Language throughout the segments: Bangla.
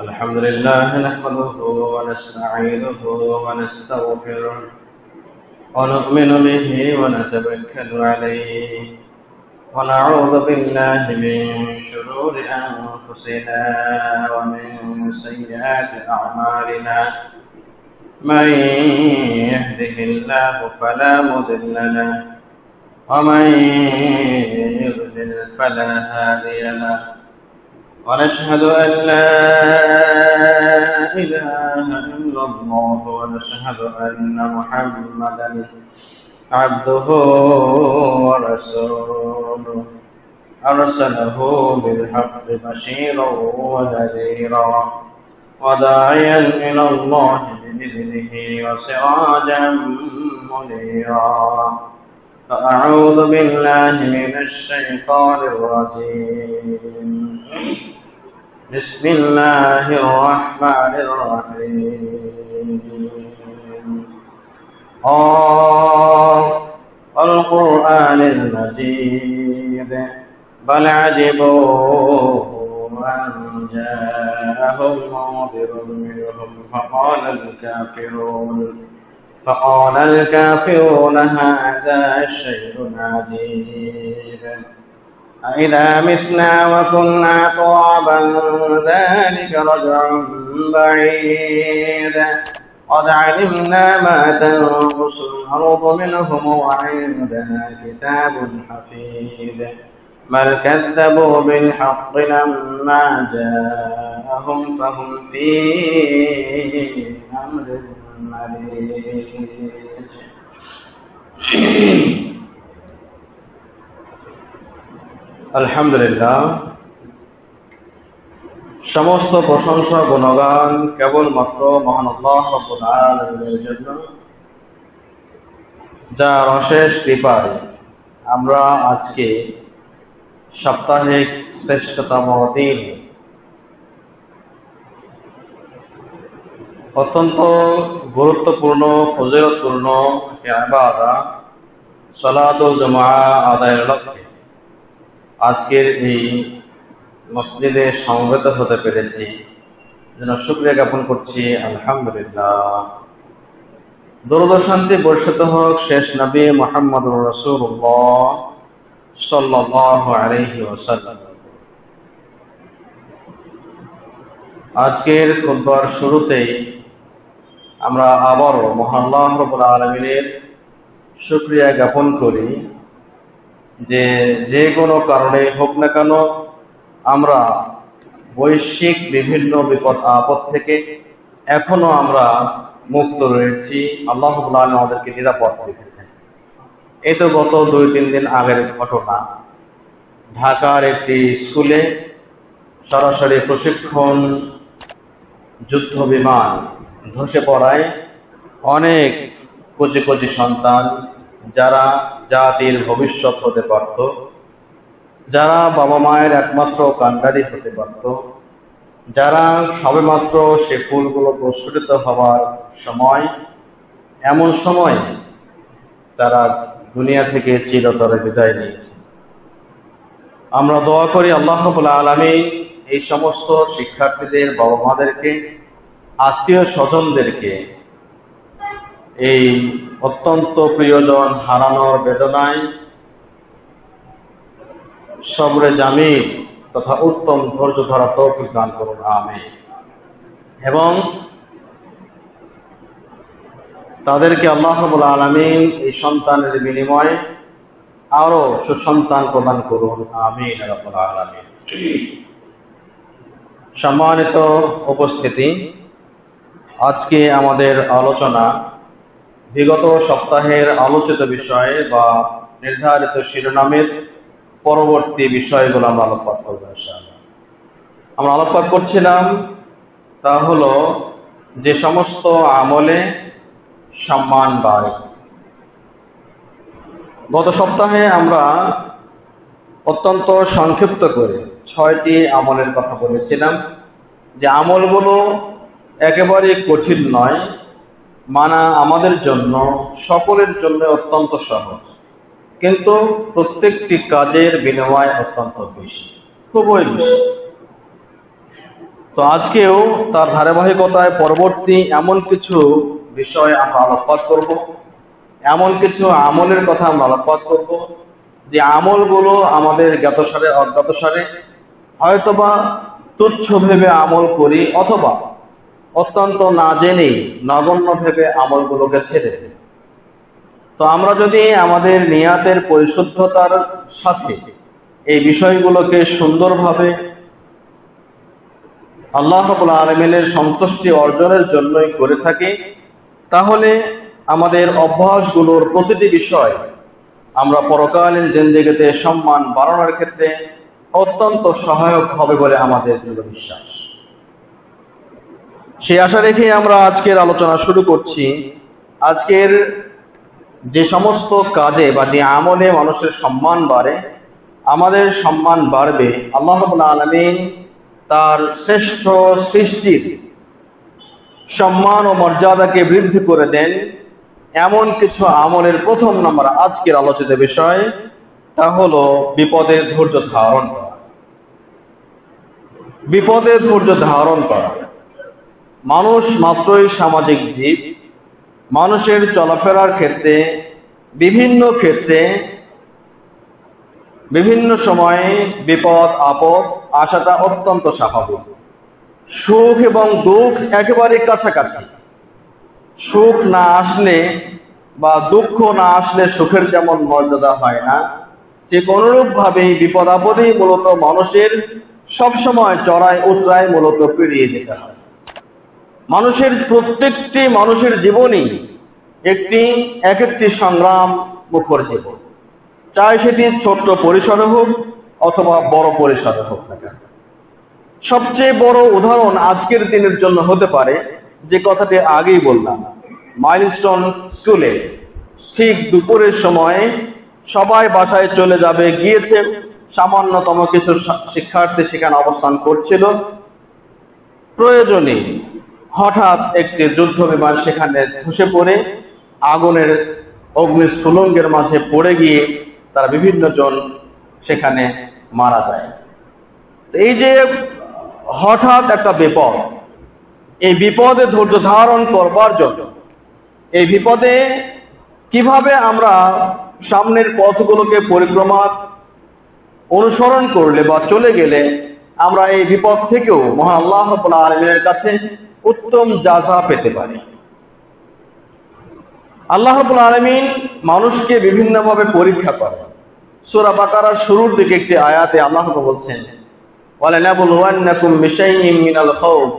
الحمد لله نحمده ونستعينه ونستغفره ونؤمن به ونتوكل عليه ونعوذ بالله من شرور أنفسنا ومن سيئات أعمالنا من يهده الله فلا مضل له ومن يضلل فلا هادي له ونشهد أن لا إله إلا الله ونشهد أن محمدا عبده ورسوله أرسله بالحق بشيرا ونذيرا وداعيا إلى الله بإذنه وسراجا منيرا فأعوذ بالله من الشيطان الرجيم بسم الله الرحمن الرحيم القرآن المجيد بل عجبوا أن جاءهم منذر منهم فقال الكافرون هذا شيء عجيب أإذا متنا وكنا ترابا ذلك رجع بعيد قد علمنا ما تنقص الأرض منهم وعندنا كتاب حفيظ بل كذبوا بالحق لما جاءهم فهم في أمر مريج আলহামদুলিল্লাহ, সমস্ত প্রশংসা গুণগান কেবলমাত্র মহান আল্লাহ রাব্বুল আলামিনের জন্য, যার অশেষ কৃপায় আমরা আজকে সাপ্তাহিক শ্রেষ্ঠতম দিন অত্যন্ত গুরুত্বপূর্ণ ফজিলতপূর্ণ ইবাদত সালাতুল জুমআ আদায়ের লক্ষ্যে আজকের এই মসজিদে সমবেত হতে পেরেছি, যেন শুকরিয়া জ্ঞাপন করছি। আলহামদুলিল্লাহ। দরুদ ও শান্তি বর্ষিত হোক শেষ নবী মুহাম্মদুর রাসূলুল্লাহ সাল্লাল্লাহু আলাইহি ওয়াসাল্লাম। আজকের খুতবার শুরুতেই আমরা আবারও মহান আল্লাহ রাব্বুল আলামিনের শুকরিয়া জ্ঞাপন করি যে কোনো কারণে হোক না কেন আমরা বৈশ্বিক বিভিন্ন বিপদ আপদ থেকে এখনো আমরা মুক্ত রয়েছি। আল্লাহ রাব্বুল আলামিন আমাদেরকে নিরাপদ রেখেছেন। এই তো গত 2-3 দিন আগের ঘটনা, ঢাকার একটি স্কুলে সরাসরি প্রশিক্ষণ যুদ্ধ বিমান ধসে পড়ায় অনেক কচি কচি সন্তান, যারা জাতির ভবিষ্যৎ হতে পারত, যারা বাবা মায়ের একমাত্র কান্ডারি হতে পারত, যারা সবেমাত্র সে ফুলগুলো প্রস্ফুটিত হওয়ার সময়, এমন সময় তারা দুনিয়া থেকে চিরতরে বিদায় নিয়েছে। আমরা দোয়া করি আল্লাহ রাব্বুল আলামিন এই সমস্ত শিক্ষার্থীদের বাবা মাদেরকে, আত্মীয় স্বজনদেরকে এই অত্যন্ত প্রিয়জন হারানোর বেদনায় সবরে জামিল তথা উত্তম ধৈর্য ধরা তৌফিক দান করুন, আমিন। এবং তাদেরকে আল্লাহ রাব্বুল আলামিন এই সন্তানের বিনিময়ে আরো সুসন্তান প্রদান করুন, আমিন রাব্বুল আলামিন। সম্মানিত উপস্থিতি, আজকে আমাদের আলোচনা বিগত সপ্তাহের আলোচিত বিষয়ে বা নির্ধারিত শিরোনামের পরবর্তী বিষয়গুলো আমরা আলোকপাত করব ইনশাআল্লাহ। আমরা আলোকপাত করছিলাম তা হলো যে সমস্ত আমলে সম্মান বাড়ে। গত সপ্তাহে আমরা অত্যন্ত সংক্ষিপ্ত করে 6টি আমলের কথা বলেছিলাম, যে আমলগুলো একেবারে কঠিন নয়, মানা আমাদের জন্য সকলের জন্য অত্যন্ত সহজ, কিন্তু প্রত্যেকটি কাজের বিনিময় অত্যন্ত বেশি। খুবই বেশি। তো আজকেও তার ধারাবাহিকতায় পরবর্তী এমন কিছু বিষয় আমরা আলোকপাত করব, এমন কিছু আমলের কথা আমরা আলোকপাত করব যে আমলগুলো আমাদের জ্ঞাতসারে অজ্ঞাতসারে হয়তোবা তুচ্ছ ভেবে আমল করি, অথবা অত্যন্ত না জেনেই নগণ্য ভেবে আমলগুলোকে ছেড়ে দিই। তো আমরা যদি আমাদের নিয়াতের পরিশুদ্ধতার সাথে এই বিষয়গুলোকে সুন্দরভাবে আল্লাহ রাব্বুল আলামিনের সন্তুষ্টি অর্জনের জন্যই করে থাকি, তাহলে আমাদের অভ্যাসগুলোর প্রতিটি বিষয় আমরা পরকালীন জিন্দেগিতে সম্মান বাড়ানোর ক্ষেত্রে অত্যন্ত সহায়ক হবে বলে আমাদের দৃঢ় বিশ্বাস। সেই আশা রেখে আমরা আজকের আলোচনা শুরু করছি। আজকের যে সমস্ত কাজে বা যে আমলে মানুষের সম্মান বাড়ে, আমাদের সম্মান বাড়বে, আল্লাহ রাব্বুল আলামিন তার শ্রেষ্ঠ সৃষ্টির সম্মান ও মর্যাদাকে বৃদ্ধি করে দেন, এমন কিছু আমলের প্রথম নম্বর আজকের আলোচিত বিষয়, তা হলো বিপদের ধৈর্য ধারণ করা। বিপদের ধৈর্য ধারণ করা। মানুষ মাত্রই সামাজিক জীব। মানুষের চলাফেরার ক্ষেত্রে বিভিন্ন সময়ে বিপদ আপদ আসাটা অত্যন্ত স্বাভাবিক। সুখ এবং দুঃখ একেবারে কাছাকাছি। সুখ না আসলে বা দুঃখ না আসলে সুখের যেমন মর্যাদা হয় না, ঠিক অনুরূপ ভাবেই বিপদ আপদেই মূলত মানুষের সবসময় চড়াই উতরাই মূলত পেরিয়ে যেতে হয়। মানুষের প্রত্যেকটি মানুষের জীবনই এক একটি সংগ্রাম মুখর জীবন, চাই সেটি ছোট্ট পরিসরে হোক অথবা বড় পরিসরে হোক না কেন। সবচেয়ে বড় উদাহরণ আজকের দিনের জন্য হতে পারে যে কথাটি আগেই বললাম, মাইলস্টোন স্কুলে ঠিক দুপুরের সময়ে সবাই বাসায় চলে যাবে, গিয়েছে সামান্যতম কিছু শিক্ষার্থী সেখানে অবস্থান করছিল। প্রয়োজনে হঠাৎ একটি যুদ্ধ বিমান সেখানে ধসে পড়ে আগুনের অগ্নিস্ফুলঙ্গের মাঝে পড়ে গিয়ে তারা বিভিন্ন জন সেখানে মারা যায়। এই যে হঠাৎ একটা বিপদ, এই বিপদে ধৈর্য ধারণ করবার জন্য, এই বিপদে কিভাবে আমরা সামনের পথগুলোকে পরিক্রমা অনুসরণ করলে বা চলে গেলে আমরা এই বিপদ থেকেও মহান আল্লাহ রাব্বুল আলামিনের কাছে উত্তম জাযা পেতে পারি। আল্লাহ রাব্বুল আলামিন মানুষকে বিভিন্নভাবে পরীক্ষা করেন। সূরা বাকারার শুরুর দিকে একটি আয়াতে আল্লাহ বলছেন, ওয়ালানাবলুওয়ান্নাকুম বিশাইইন মিনাল খাউফ।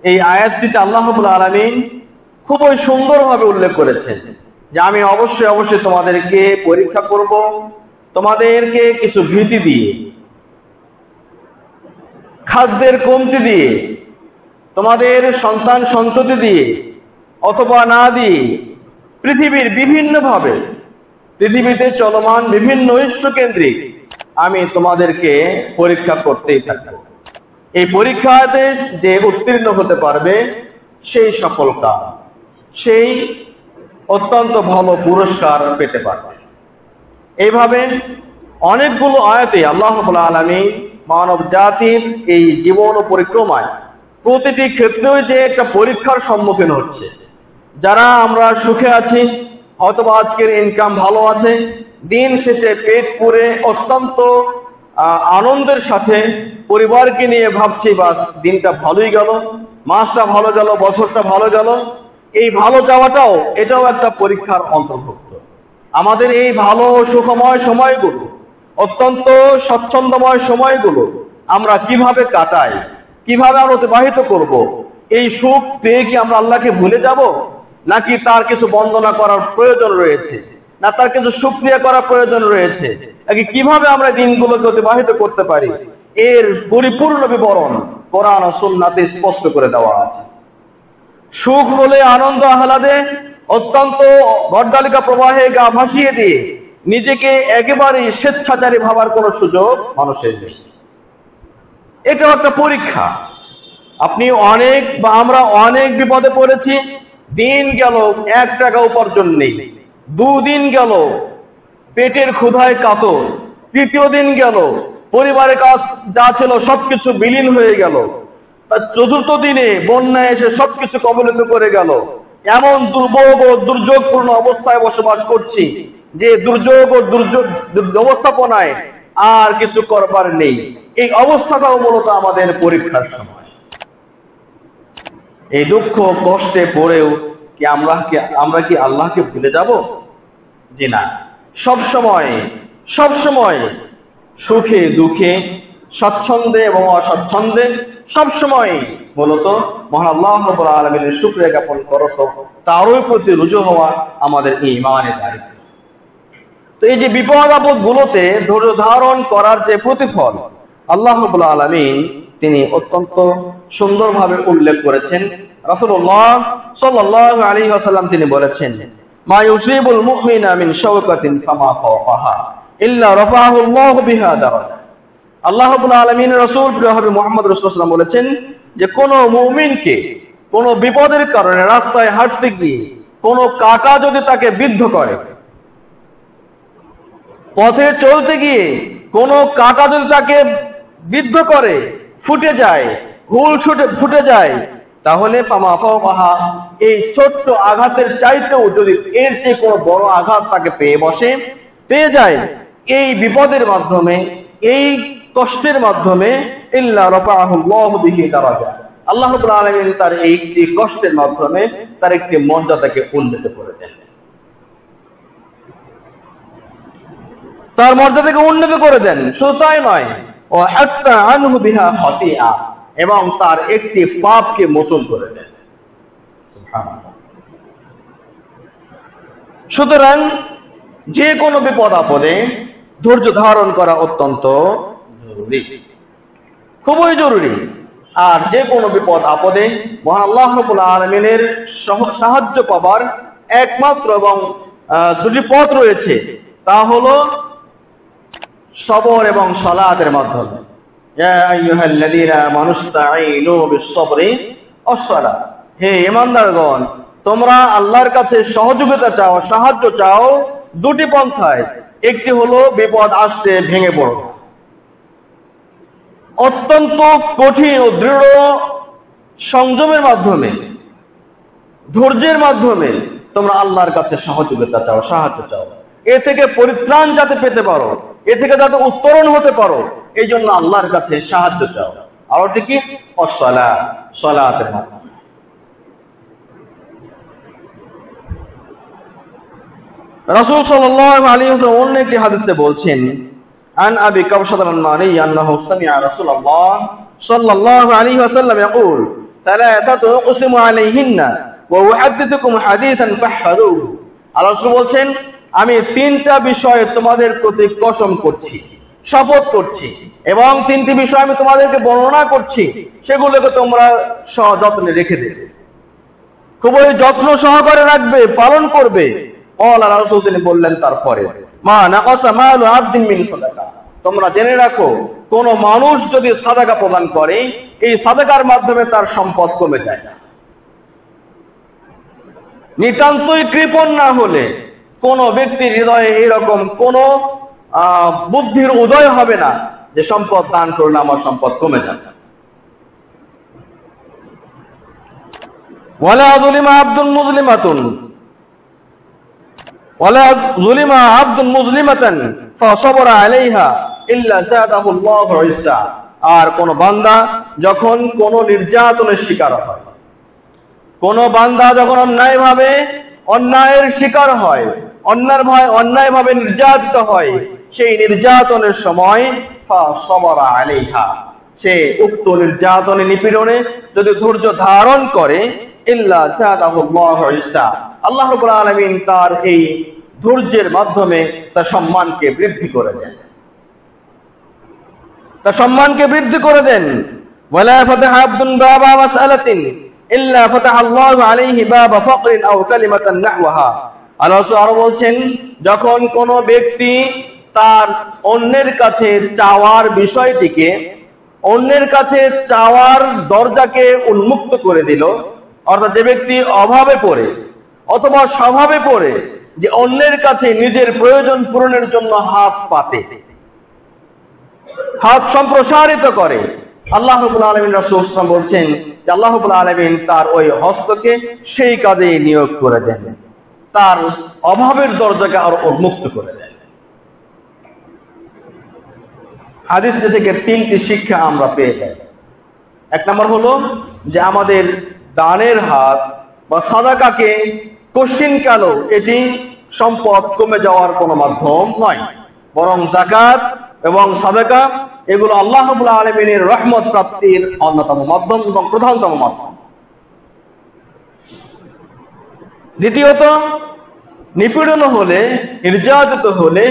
এই আয়াতটিতে আল্লাহ রাব্বুল আলামিন খুবই সুন্দরভাবে উল্লেখ করেছেন যে আমি অবশ্যই তোমাদেরকে পরীক্ষা করব, তোমাদেরকে কিছু ভীতি দিয়ে, খাদ্যের কমতি দিয়ে, তোমাদের সন্তান সন্ততি দিয়ে অথবা না দিয়ে, পৃথিবীর বিভিন্নভাবে পৃথিবীতে চলমান বিভিন্ন ইস্যুকেন্দ্রিক আমি তোমাদেরকে পরীক্ষা করতেই থাকব। এই পরীক্ষাতে যে উত্তীর্ণ হতে পারবে সেই সফল কাজ, সেই অত্যন্ত ভালো পুরস্কার পেতে পারবে। এইভাবে অনেকগুলো আয়াতে আল্লাহ রাব্বুল আলামিন মানব জাতির এই জীবন ও পরিক্রমায় প্রতিটি ক্ষেত্রেই যে একটা পরীক্ষার সম্মুখীন হচ্ছে। যারা আমরা সুখে আছি, হয়তোবা আজকের ইনকাম ভালো আছে, দিন শেষে পেট পুরে অত্যন্ত আনন্দের সাথে পরিবারকে নিয়ে ভাবছি বা দিনটা ভালোই গেল, মাসটা ভালো গেল, বছরটা ভালো গেল। এই ভালো যাওয়াটাও এটাও একটা পরীক্ষার অন্তর্ভুক্ত। আমাদের এই ভালো সুখময় সময়গুলো, অত্যন্ত স্বচ্ছন্দময় সময়গুলো আমরা কিভাবে কাটাই, কিভাবে আমরা অতিবাহিত করব, এই সুখ পেয়ে কি আমরা আল্লাহকে ভুলে যাব, নাকি তার কিছু বন্দনা করার প্রয়োজন রয়েছে, না তার কিছু শুকরিয়া করার প্রয়োজন রয়েছে, নাকি কিভাবে আমরা দিনগুলোকে অতিবাহিত করতে পারি, এর পরিপূর্ণ বিবরণ কোরআন ও সুন্নাতে স্পষ্ট করে দেওয়া আছে। সুখ হলে আনন্দ আহ্লাদে অত্যন্ত গড্ডালিকা প্রবাহে গা ভাসিয়ে দিয়ে নিজেকে একেবারেই স্বেচ্ছাচারী ভাবার কোনো সুযোগ মানুষের নেই। এটাও একটা পরীক্ষা। আপনি অনেক বা আমরা অনেক বিপদে পড়েছি, দিন গেল 1 টাকা উপার্জন নেই, 2 দিন গেল পেটের ক্ষুধায় কাতর, 3য় দিন গেল পরিবারের কাজ যা ছিল সবকিছু বিলীন হয়ে গেল। তার চতুর্থ দিনে বন্যা এসে সবকিছু কবলিত করে গেল। এমন দুর্ভোগ ও দুর্যোগপূর্ণ অবস্থায় বসবাস করছি যে দুর্যোগ ও ব্যবস্থাপনায় আর কিছু করবার নেই। এই অবস্থাটাও মূলত আমাদের পরীক্ষার সময়। এই দুঃখ কষ্টে পড়েও কি আমরা কি আল্লাহকে ভুলে যাব? জি না। সবসময় সুখে দুঃখে, স্বচ্ছন্দে এবং অস্বচ্ছন্দে সবসময় মূলত মহান আল্লাহ রাব্বুল আলামিনের শুকরিয়া জ্ঞাপন করত, তারই প্রতি রুজু হওয়া আমাদের ঈমানের দায়িত্ব। তো এই যে বিপদ আপদ গুলোতে ধৈর্য ধারণ করার যে প্রতিফল আল্লাহ রাব্বুল আলামিন তিনি অত্যন্ত সুন্দরভাবে উল্লেখ করেছেন। রাসূলুল্লাহ সাল্লাল্লাহু আলাইহি ওয়াসাল্লাম তিনি বলেছেন, মা ইউসিবুল মুমিনা মিন শাওকাতিন ফামা ফাওকাহা ইল্লা রাফাহু আল্লাহু বিহা দারাজা। আল্লাহ রাব্বুল আলামিন রাসূল প্রিয় মুহাম্মদ রাসূলুল্লাহ সাল্লাল্লাহু আলাইহি ওয়াসাল্লাম বলেছেন যে কোন মুমিনকে কোন বিপদের কারণে রাস্তায় হাঁটতে গিয়ে কোন কাঁটা যদি তাকে বিদ্ধ করে, পথে চলতে গিয়ে কোন কাঁটা যদি তাকে বিদ্ধ করে, ফুটে যায়, হুল ফুটে যায়, তাহলে ফামা ফাওকাহা এই ছোট্ট আঘাতের চাইতেও যদি এর চেয়ে কোনো বড় আঘাত তাকে পেয়ে যায় এই বিপদের মাধ্যমে, এই কষ্টের মাধ্যমে, ইল্লা রাফাহু আল্লাহু বিহি দারাজা, আল্লাহ রাব্বুল আলামিন তার এই কষ্টের মাধ্যমে তার একটি মর্যাদাকে উন্নীত করে দেন, তার মর্যাদাকে উন্নীত করে দেন। শুধু তাই নয়, ও হাত্তা আনহু বিহা খাতিআ, এবং তার একটি পাপকে মোচন করে দেন। সুতরাং যে কোনো বিপদ আপদে ধৈর্য ধারণ করা অত্যন্ত জরুরি, খুবই জরুরি। আর যে কোনো বিপদ আপদে মহান আল্লাহ রাব্বুল আলামিনের সাহায্য পাবার একমাত্র এবং দুটি পথ রয়েছে, তা হলো সবর এবং সালাতের মাধ্যমে। ইয়া আইয়ুহাল্লাযীনা আমানু ইসতাঈনু বিস-সাবরি ওয়াস-সালাত, হে ঈমানদারগণ, তোমরা আল্লাহর কাছে সহযোগিতা চাও, সাহায্য চাও দুটি পন্থায়। একটি হলো বিপদ আসতে ভেঙে পড়ো, অত্যন্ত কঠিন ও দৃঢ় সংযমের মাধ্যমে, ধৈর্যের মাধ্যমে তোমরা আল্লাহর কাছে সহযোগিতা চাও, সাহায্য চাও, এ থেকে পরিত্রাণ যাতে পেতে পারো, এ থেকে যাতে উত্তরণ হতে পারো, এই জন্য আল্লাহর কাছে সাহায্য চাও। আর ওটি কি? সালাতের মাধ্যমে। রাসূল সাল্লাল্লাহু আলাইহি ওয়াসাল্লাম অন্য একটি হাদিসে বলছেন, আন আবি কাবশাত আল-মানি আন্নাহু সামি'a রাসূলুল্লাহ সাল্লাল্লাহু আলাইহি ওয়াসাল্লাম ইয়াকুল সালাতাতু উকসিমু আলাইহিন্না ওয়া উহাদ্দিথুকুম হাদিসান ফাহফাযুহু। আল্লাহ রাসূল বলছেন, আমি তিনটা বিষয়ে তোমাদের প্রতি কসম করছি, শপথ করছি, এবং তিনটি বিষয় আমি তোমাদেরকে বর্ণনা করছি, সেগুলোকে তোমরা সযত্নে রেখে দেবে, খুবই যত্ন সহকারে রাখবে, পালন করবে। আল্লাহ রাসূল তিনি বললেন তারপরে, মা নাকাসা মালু আবদিন মিন সাদাকা, তোমরা জেনে রাখো কোন মানুষ যদি সাদাকা প্রদান করে, এই সাদাকার মাধ্যমে তার সম্পদ কমে যায় না। নিতান্তই কৃপণ না হলে কোন ব্যক্তির হৃদয়ে এরকম কোন বুদ্ধির উদয় হবে না যে সম্পদ দান করলে আমার সম্পদ কমে যাবে। ওয়ালা যুলিমা আবদুন মুযলিমাতুন ওয়ালা যুলিমা আবদুন মুযলিমাতান ফাসাবরা আলাইহা ইল্লা যাদাহু আল্লাহু ইজ্জা, আর কোন বান্দা যখন কোন নির্যাতনের শিকার হয়, কোন বান্দা যখন অন্যায়ের শিকার হয়, অন্যায়ভাবে নির্যাতিত হয়, সেই নির্যাতনের সময় ফাসাবরা আলাইহা, সে উক্ত নির্যাতনে নিপীড়নে যদি ধৈর্য ধারণ করে, ইল্লা যাদাহু আল্লাহু ইজ্জা, আল্লাহ রাব্বুল আলামিন তার এই ধৈর্যের মাধ্যমে তার সম্মানকে বৃদ্ধি করে দেন, তার সম্মানকে বৃদ্ধি করে দেন। ওয়ালা ফাতাহা আবদুন বাবা মাসআলাতিন ইল্লা ফাতাহা আল্লাহু আলাইহি বাবা ফাকরিন আও কালিমাতান নাহওয়াহা। আল্লাহ আরো বলছেন, যখন কোন ব্যক্তি তার অন্যের কাছে চাওয়ার বিষয়টিকে, অন্যের কাছে চাওয়ার দরজাকে উন্মুক্ত করে দিল, অর্থাৎ যে ব্যক্তি অভাবে পড়ে অথবা স্বভাবে পড়ে যে অন্যের কাছে নিজের প্রয়োজন পূরণের জন্য হাত পাতে, হাত সম্প্রসারিত করে। আল্লাহ রাব্বুল আলামিন রাসূল সাল্লাল্লাহু আলাইহি ওয়াসাল্লাম বলছেন যে আল্লাহ রাব্বুল আলামিন তার ওই হস্তকে সেই কাজে নিয়োগ করে দেন, তার অভাবের দরজাকে আরো উন্মুক্ত করে দেন। হাদিস থেকে তিনটি শিক্ষা আমরা পেয়ে যাই। এক নম্বর হলো যে আমাদের দানের হাত বা সাদাকাকে কশিনকালেও এটি সম্পদ কমে যাওয়ার কোনো মাধ্যম নয়, বরং যাকাত এবং সাদাকা এগুলো আল্লাহ রাব্বুল আলামিনের রহমত প্রাপ্তির অন্যতম মাধ্যম এবং প্রধানতম মাধ্যম। দ্বিতীয়ত, নিপীড়ন হলে, নির্যাতিত হলে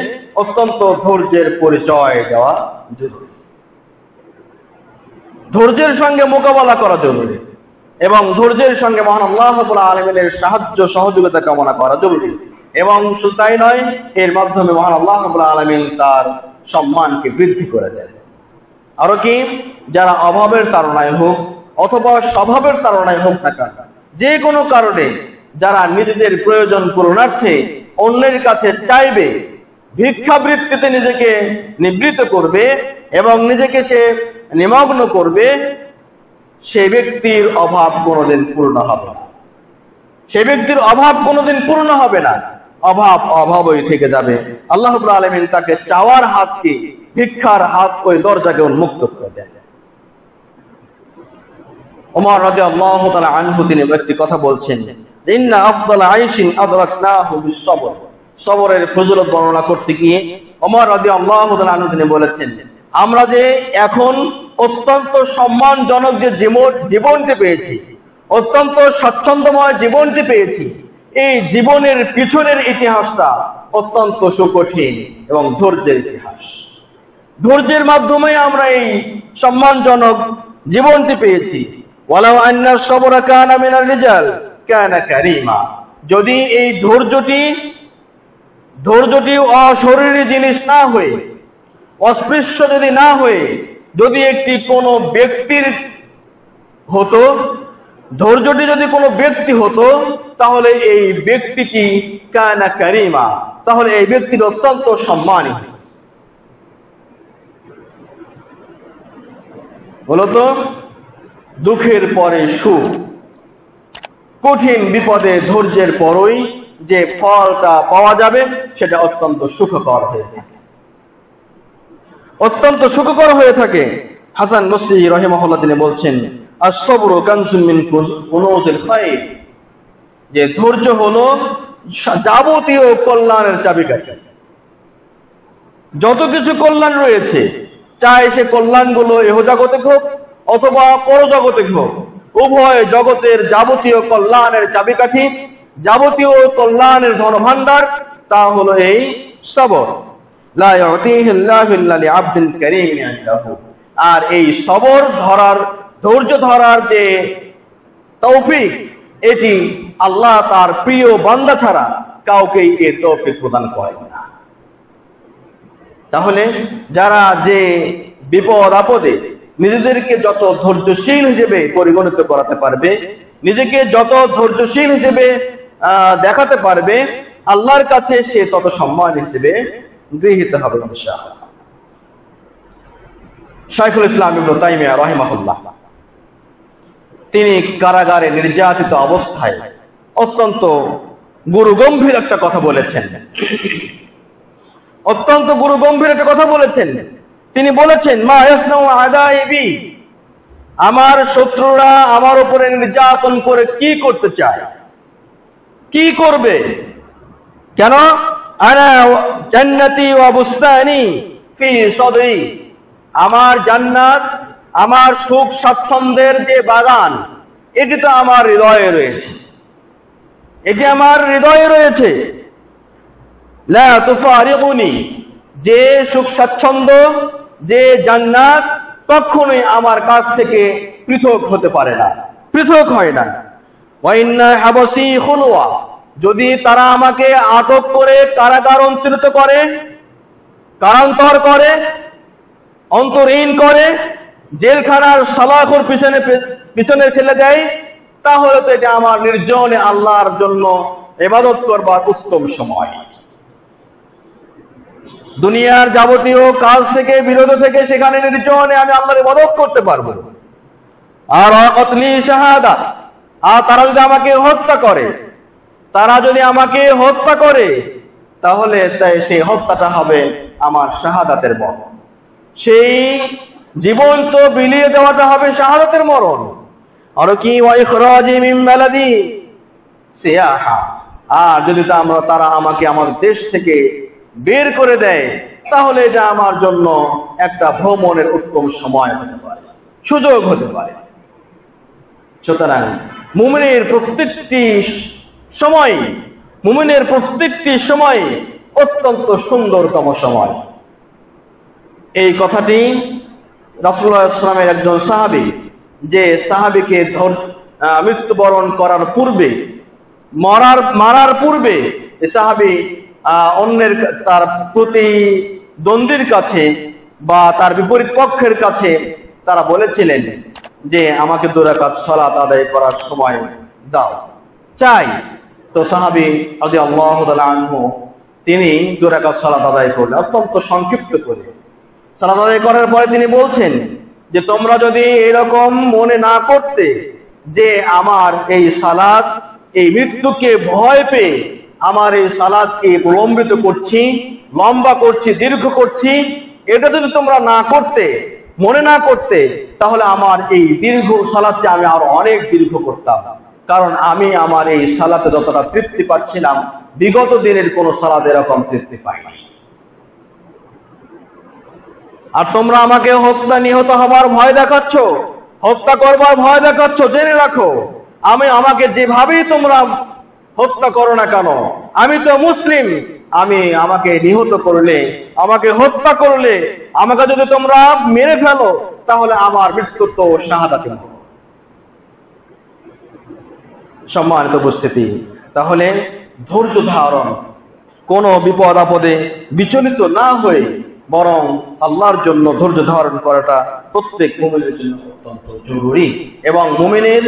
অত্যন্ত ধৈর্যের পরিচয় দেওয়া জরুরি, ধৈর্যের সঙ্গে মোকাবেলা করা জরুরি এবং ধৈর্যের সঙ্গে মহান আল্লাহ রাব্বুল আলামিনের সাহায্য সহযোগিতা কামনা করা জরুরি। এবং শুধু তাই নয়, এর মাধ্যমে মহান আল্লাহ রাব্বুল আলামিন তার সম্মানকে বৃদ্ধি করে দেন। আরো কি, যারা অভাবের তাড়নায় হোক অথবা স্বভাবের তাড়নায় হোক না কেন, যে কোনো কারণে যারা নিজেদের প্রয়োজন পূরণার্থে অন্যের কাছে চাইবে, ভিক্ষাবৃত্তিতে নিজেকে নিবৃত্ত করবে এবং নিজেকে সে নিমগ্ন করবে, সেই ব্যক্তির অভাব কোনোদিন পূর্ণ হবে না। সেই ব্যক্তির অভাব কোনোদিন পূর্ণ হবে না, অভাব অভাবই থেকে যাবে। আল্লাহ রাব্বুল আলামিন তাকে চাওয়ার হাতকে, ভিক্ষার হাত, ওই দরজাকে উন্মুক্ত করে দেন। ওমর রাদিয়াল্লাহু তাআলা আনহু তিনি একটি কথা বলছেন, ইন্না আফদাল আইশিন আদরাকনাহু বিস-সবর। সবরের ফজিলত বর্ণনা করতে গিয়ে ওমর রাদিয়াল্লাহু তাআলা আনহু তিনি বলেছেন, আমরা যে এখন অত্যন্ত সম্মানজনক যে জীবনটি পেয়েছি, অত্যন্ত স্বাচ্ছন্দ্যময় জীবনটি পেয়েছি, এই জীবনের পিছনের ইতিহাসটা অত্যন্ত সুকঠিন এবং ধৈর্যের ইতিহাস। ধৈর্যের মাধ্যমে আমরা এই সম্মানজনক জীবনটি পেয়েছি। ওয়ালাউ আন্না সবরা কানা মিনার রিজাল কানা কারীমা। যদি এই ধৈর্যটি অশরীরী জিনিস না হয়ে, অস্পৃশ্য যদি না হয়ে, যদি একটি কোনো ব্যক্তির হতো, ধৈর্যটি যদি কোনো ব্যক্তি হতো, তাহলে এই ব্যক্তিটি কানা কারীমা, তাহলে এই ব্যক্তির অত্যন্ত সম্মানিত। বলতো, দুঃখের পরে সুখ, কঠিন বিপদে ধৈর্যের পরই যে ফলটা পাওয়া যাবে সেটা অত্যন্ত সুখকর হয়ে থাকে, অত্যন্ত সুখকর হয়ে থাকে। হাসান বসরি রাহিমাহুল্লাহ তিনি বলছেন, আস-সবরু কানজুম মিন কুনূজিল খায়র, যে ধৈর্য হলো যাবতীয় কল্যাণের চাবিকাঠি। যত কিছু কল্যাণ রয়েছে, চাই সে কল্যাণগুলো ইহজগতে হোক অথবা পরজগতে হোক, উভয় জগতের যাবতীয় কল্যাণের চাবিকাঠি, যাবতীয় কল্যাণের ধনভাণ্ডার, তা হলো এই সবর। লা ইউতিহি আল্লাহু ইল্লা লিআবদিন কারীমিন ইনদাহু। আর এই সবর ধরার, ধৈর্য ধরার যে তৌফিক, এটি আল্লাহ তার প্রিয় বান্দা ছাড়া কাউকেই এর তৌফিক প্রদান করেন না। তাহলে যারা যে বিপদ আপদে নিজেদেরকে যত ধৈর্যশীল হিসেবে পরিগণিত করাতে পারবে, নিজেকে যত ধৈর্যশীল হিসেবে দেখাতে পারবে, আল্লাহর কাছে সে তত সম্মান হিসেবে গৃহীত হবে ইনশাআল্লাহ। শাইখুল ইসলাম ইবনে তাইমিয়া রাহিমাহুল্লাহ তিনি কারাগারে নির্যাতিত অবস্থায় অত্যন্ত গুরুগম্ভীর একটা কথা বলেছেন, অত্যন্ত গুরুগম্ভীর একটা কথা বলেছেন। তিনি বলেছেন, মা ইয়াসনাউ আদাইবি, আমার শত্রুরা আমার উপরে নির্যাতন করে কি করতে চায়, কি করবে? কেন? আনা জান্নাতি ওয়া বুস্তানি ফি সদরি, আমার জান্নাত, আমার সুখ স্বাচ্ছন্দ্যের যে বাগান, এটি তো আমার হৃদয়ে রয়েছে, এটি আমার হৃদয়ে রয়েছে। লা তুফারিকুনি, যে সুখ স্বাচ্ছন্দ্য, যে জান্নাত কখনোই আমার কাছ থেকে পৃথক হতে পারে না, পৃথক হয় না। ওয়া ইন্না হাবসি খুলওয়া, যদি তারা আমাকে আটক করে কারাগার অন্তরিত করে, কারান্তর করে, অন্তরীণ করে, জেলখানার সালাখর পিছনে ফেলে দেয়, তাহলে তো এটা আমার নির্জনে আল্লাহর জন্য ইবাদত করবার উত্তম সময়। দুনিয়ার যাবতীয় কাজ থেকে বিরত থেকে সেখানে নির্জনে আমি আল্লাহর ইবাদত করতে পারবো। আর অকতলি শাহাদাত, আর তারা যদি আমাকে হত্যা করে, তাহলে সেই হত্যাটা হবে আমার শাহাদাতের মরণ, সেই জীবন তো বিলিয়ে দেওয়াটা হবে শাহাদাতের মরণ। আর কি ওয়াইখরাজি মিন বালাদি সিয়াহা, আর যদি তারা আমাকে আমার দেশ থেকে বের করে দেয়, তাহলে এটা আমার জন্য একটা ভ্রমণের উত্তম সময় হতে পারে, সুযোগ হতে পারে। সুতরাং মুমিনের প্রত্যেকটি সময় অত্যন্ত সুন্দরতম সময়। এই কথাটি রাসূলুল্লাহ সাল্লাল্লাহু আলাইহি ওয়াসাল্লামের একজন সাহাবী, যে সাহাবীকে মৃত্যুবরণ করার পূর্বে, মারার পূর্বে সাহাবী তার প্রতিদ্বন্দ্বীর কাছে বা তার বিপরীত পক্ষের কাছে তারা বলেছিলেন যে আমাকে 2 রাকাত সালাত আদায় করার সময় দাও, চাই। তো সাহাবী রাদিয়াল্লাহু তাআলা আনহু তিনি 2 রাকাত সালাত আদায় করলেন, অত্যন্ত সংক্ষিপ্ত করে। সালাত আদায় করার পরে তিনি বলছেন যে তোমরা যদি এরকম মনে না করতে যে আমার এই সালাত, এই মৃত্যুকে ভয় পেয়ে আমার এই সালাতকে প্রলম্বিত করছি, লম্বা করছি, দীর্ঘ করছি, এটা যদি তোমরা মনে না করতে, তাহলে আমার এই দীর্ঘ সালাতকে আমি আরো অনেক দীর্ঘ করতাম। কারণ আমি আমার এই সালাতে যতটা তৃপ্তি পাচ্ছিলাম, বিগত দিনের কোন সালাত এরকম তৃপ্তি পাইনি। আর তোমরা আমাকে নিহত হবার ভয় দেখাচ্ছ, হত্যা করবার ভয় দেখাচ্ছ, জেনে রাখো আমাকে যেভাবেই তোমরা হত্যা করো না কেন, আমি তো মুসলিম। আমাকে নিহত করলে, আমাকে হত্যা করলে, আমাকে যদি তোমরা মেরে ফেলো, তাহলে আমার মৃত্যু তো শাহাদাতের মতো। সম্মানিত উপস্থিতি, তাহলে ধৈর্য ধারণ, কোন বিপদ আপদে বিচলিত না হয়ে বরং আল্লাহর জন্য ধৈর্য ধারণ করাটা প্রত্যেক মুমিনের জন্য অত্যন্ত জরুরি। এবং মুমিনের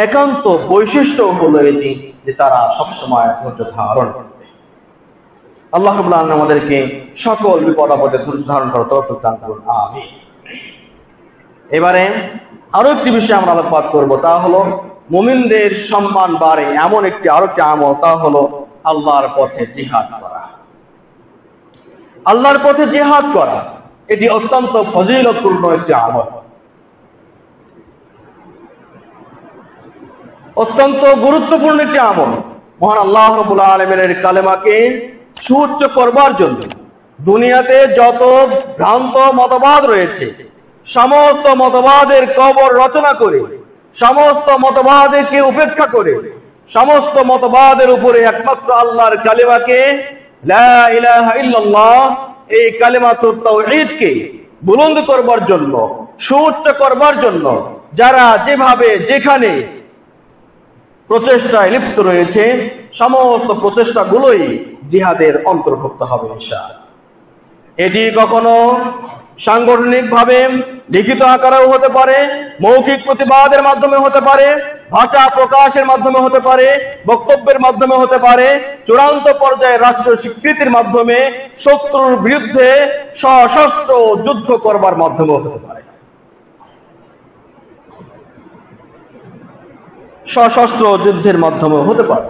একান্ত বৈশিষ্ট্য হলো এটি যে তারা সবসময় ধৈর্য ধারণ করবে। আল্লাহ রাব্বুল আলামিন আমাদেরকে সকল বিপদ আপদে ধৈর্য ধারণ করার তৌফিক দান করুন, আমিন। এবারে আরো একটি বিষয় আমরা আলোচনা করব, তা হলো মুমিনদের সম্মান বাড়ে এমন আরেকটি আমল, তা হলো আল্লাহর পথে জিহাদ করা। আল্লাহর পথে জিহাদ করা এটি অত্যন্ত ফজিলতপূর্ণ একটি আমল, অত্যন্ত গুরুত্বপূর্ণ একটি আমল। মহান আল্লাহ রাব্বুল আলামিনের কালেমাকে সুউচ্চ করবার জন্য দুনিয়াতে যত ভ্রান্ত মতবাদ রয়েছে, সমস্ত মতবাদের কবর রচনা করে, সমস্ত মতবাদকে উপেক্ষা করে, সমস্ত মতবাদের উপরে একমাত্র আল্লাহর কালেমাকে, লা ইলাহা ইল্লাল্লাহ, এই কালেমাতুত তাওহীদকে বুলন্দ করবার জন্য, সুউচ্চ করবার জন্য যারা যেভাবে যেখানে প্রচেষ্টায় লিপ্ত রয়েছে, সমস্ত প্রচেষ্টাগুলোই জিহাদের অন্তর্ভুক্ত হবে ইনশাআল্লাহ। এটি কখনো সাংগঠনিকভাবে লিখিত আকারেও হতে পারে, মৌখিক প্রতিবাদের মাধ্যমে হতে পারে, ভাষা প্রকাশের মাধ্যমে হতে পারে, বক্তব্যের মাধ্যমে হতে পারে, চূড়ান্ত পর্যায়ে রাষ্ট্র স্বীকৃতির মাধ্যমে, শত্রুর বিরুদ্ধে সশস্ত্র যুদ্ধ করবার মাধ্যমেও হতে পারে, সশস্ত্র যুদ্ধের মাধ্যমে হতে পারে।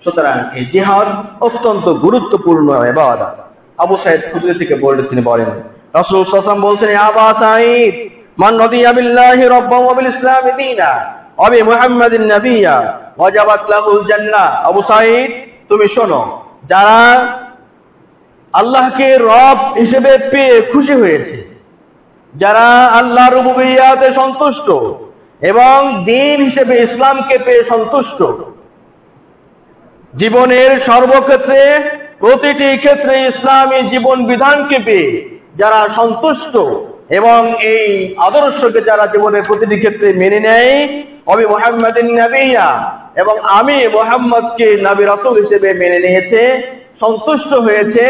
সুতরাং এই জিহাদ অত্যন্ত গুরুত্বপূর্ণ ইবাদত। আবু সাঈদ খুদরি থেকে তিনি বলেন, রাসূল সাল্লাল্লাহু আলাইহি ওয়াসাল্লাম বলছেন, ইয়া আবা সাঈদ, মান রাদিয়া বিল্লাহি রাব্বান ওয়া বিল ইসলামি দীনা ওয়া বি মুহাম্মাদিন নাবিয়্যা ওয়াজাবাত লাহুল জান্নাহ। আবু সাঈদ, তুমি শোনো, যারা আল্লাহকে রব হিসেবে পেয়ে খুশি হয়েছে, যারা আল্লাহর রুবুবিয়্যাতে সন্তুষ্ট এবং দ্বীন হিসেবে ইসলামকে পেয়ে সন্তুষ্ট, জীবনের সর্বক্ষেত্রে প্রতিটি ক্ষেত্রে ইসলামী জীবন বিধানকে পেয়ে যারা সন্তুষ্ট এবং এই আদর্শকে যারা জীবনের প্রতিটি ক্ষেত্রে মেনে নেয়, ওয়া মুহাম্মাদিন নাবিয়্যা, এবং আমি মুহাম্মদকে নবী রাসূল হিসেবে মেনে নিয়েছে, সন্তুষ্ট হয়েছে,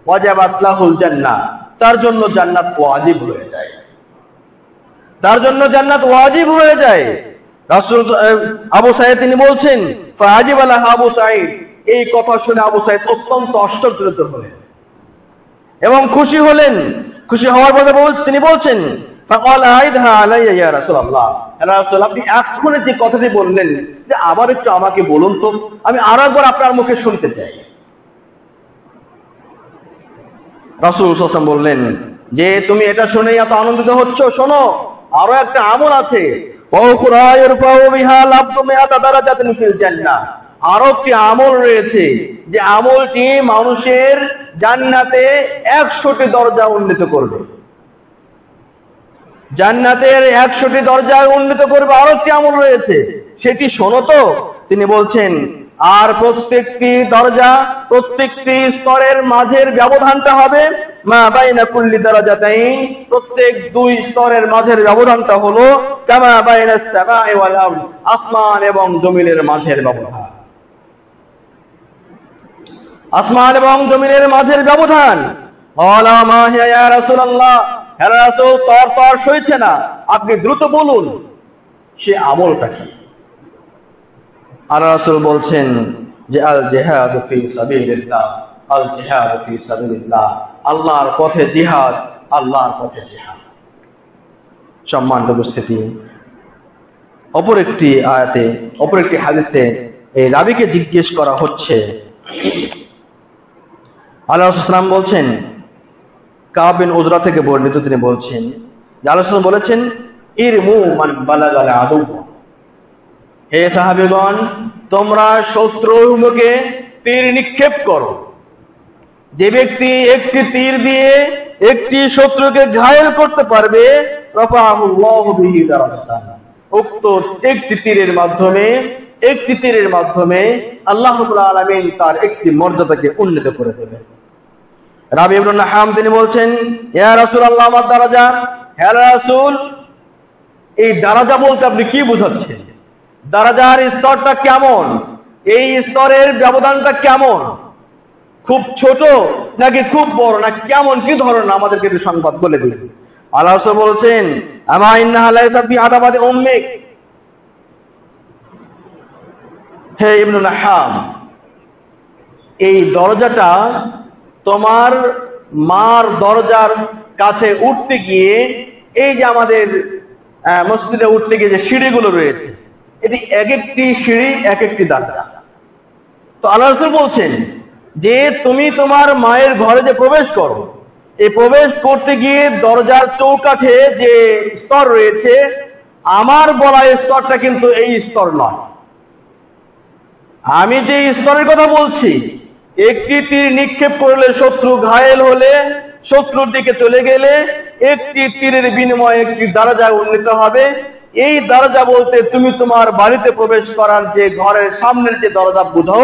ওয়াজাবাত লাহুল জান্নাহ, তার জন্য জান্নাত ওয়াজিব হয়ে যায়, তার জন্য জান্নাত ওয়াজিব হয়ে যায়। রাসূল আবু সাঈদ তিনি বলছেন, ফাআজিবা লাহু আবু সাঈদ, এই কথা শুনে আবু সাঈদ অত্যন্ত আশ্চর্যজনিত হলেন। এবং খুশি হলেন। খুশি হওয়ার পরে তিনি বলছেন, আপনি এক্ষুনি যে কথাটি বললেন যে আবার একটু আমাকে বলুন তো, আমি আরো একবার আপনার মুখে শুনতে চাই। রাসূল সাল্লাল্লাহু আলাইহি ওয়াসাল্লাম বললেন যে তুমি এটা শুনে এত আনন্দিত হচ্ছ, শোনো আরো একটা আমল আছে, আরো একটি আমল রয়েছে যে আমলটি মানুষের জান্নাতে 100টি দরজা উন্নীত করবে। জান্নাতের 100টি দরজা উন্নীত করবে আরো একটি আমল রয়েছে, সেটি শোনো তো। তিনি বলছেন, আর প্রত্যেকটি দরজা, প্রত্যেকটি স্তরের মাঝের ব্যবধানটা হবে মা বাইনা কুল্লি দারাজাতাইন, প্রত্যেক 2 স্তরের মাঝের ব্যবধানটা হলো কামা বাইনাস সামাই ওয়াল আরদ, আসমান এবং জমিনের মাঝের ব্যবধান। আসমান এবং জমিনের মাঝের ব্যবধান। আলা মা হিয়া ইয়া রাসূলুল্লাহ, হে রাসূল তর সইছে না, আপনি দ্রুত বলুন সে আমলটা কি। আর রাসূল বলছেন যে আল জিহাদু ফি সাবিলিল্লাহ, আল জিহাদু ফি সাবিলিল্লাহ, আল্লাহর পথে জিহাদ, আল্লাহর পথে জিহাদ। সম্মানিত উপস্থিতি, অপর একটি আয়াতে, অপর একটি হাদিসে এই রাবীকে জিজ্ঞেস করা হচ্ছে। আল্লাহ রাসূল সাল্লাল্লাহু আলাইহি ওয়াসাল্লাম বলছেন, কাব বিন উজরা থেকে বর্ণিত, তিনি বলছেন যে আল্লাহ রাসূল বলেছেন, ইরমু মান বালাগাল আদু, হে সাহাবীগণ তোমরা শত্রুর মুখে তীর নিক্ষেপ করো। যে ব্যক্তি একটি তীর দিয়ে একটি শত্রুকে ঘায়েল করতে পারবে, রাফাহুল্লাহু বিহি দারাজাতান, উক্ত একটি তীরের মাধ্যমে আল্লাহ রাব্বুল আলামিন তার একটি মর্যাদাকে উন্নীত করে দেবেন। রাবী ইবনে নাহাম তিনি বলছেন, ইয়া রাসূলুল্লাহ আমার দারাজা, হে রাসূল এই দারাজা বলতে আপনি কি বোঝাচ্ছেন? দারাজার স্তরটা কেমন? এই স্তরের ব্যবধানটা কেমন? খুব ছোট নাকি খুব বড়, না কেমন, কি ধরনের, আমাদেরকে একটু সংবাদ বলে দিন। আল্লাহ রাসূল বলছেন, আমা ইন্নাহা লাইসা ফি আদাবাদি উম্মিক, হে ইবনে নাহাম এই দরজাটা তোমার মার দরজার কাছে উঠতে গিয়ে, এই যে আমাদের মসজিদে উঠতে গিয়ে যে সিঁড়িগুলো রয়েছে, এটি এক একটি সিঁড়ি এক একটি দরজা। তো আল্লাহ রাসূল বলছেন যে তুমি তোমার মায়ের ঘরে যে প্রবেশ করো, এই প্রবেশ করতে গিয়ে দরজার চৌকাঠে যে স্তর রয়েছে, আমার বলা স্তরটা কিন্তু এই স্তর নয়। আমি যে স্তরের কথা বলছি, একটি তীর নিক্ষেপ করলে শত্রু ঘায়েল হলে, শত্রুর দিকে চলে গেলে একটি তীরের বিনিময়ে একটি দরজা উন্নীত হবে। এই দরজা বলতে তুমি তোমার বাড়িতে প্রবেশ করার যে ঘরের সামনের যে দরজা বুঝো,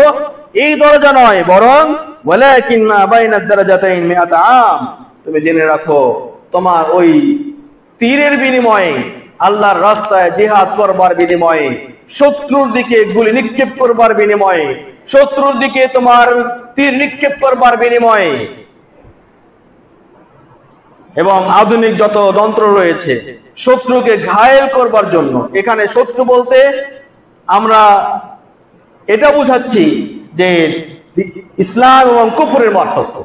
এই দরজা নয়, বরং ওয়ালাকিন মা বাইনাদ দারাজাতাইন মিআত আম, তুমি জেনে রাখো তোমার ওই তীরের বিনিময়ে, আল্লাহর রাস্তায় জিহাদ করবার বিনিময়ে, শত্রুর দিকে গুলি নিক্ষেপ করবার বিনিময়ে, শত্রুর দিকে তোমার তীর নিক্ষেপ করবার বিনিময়ে, এবং আধুনিক যত যন্ত্র রয়েছে শত্রুকে ঘায়েল করবার জন্য। এখানে শত্রু বলতে আমরা এটা বুঝাচ্ছি যে ইসলাম এবং কুফরের পার্থক্য।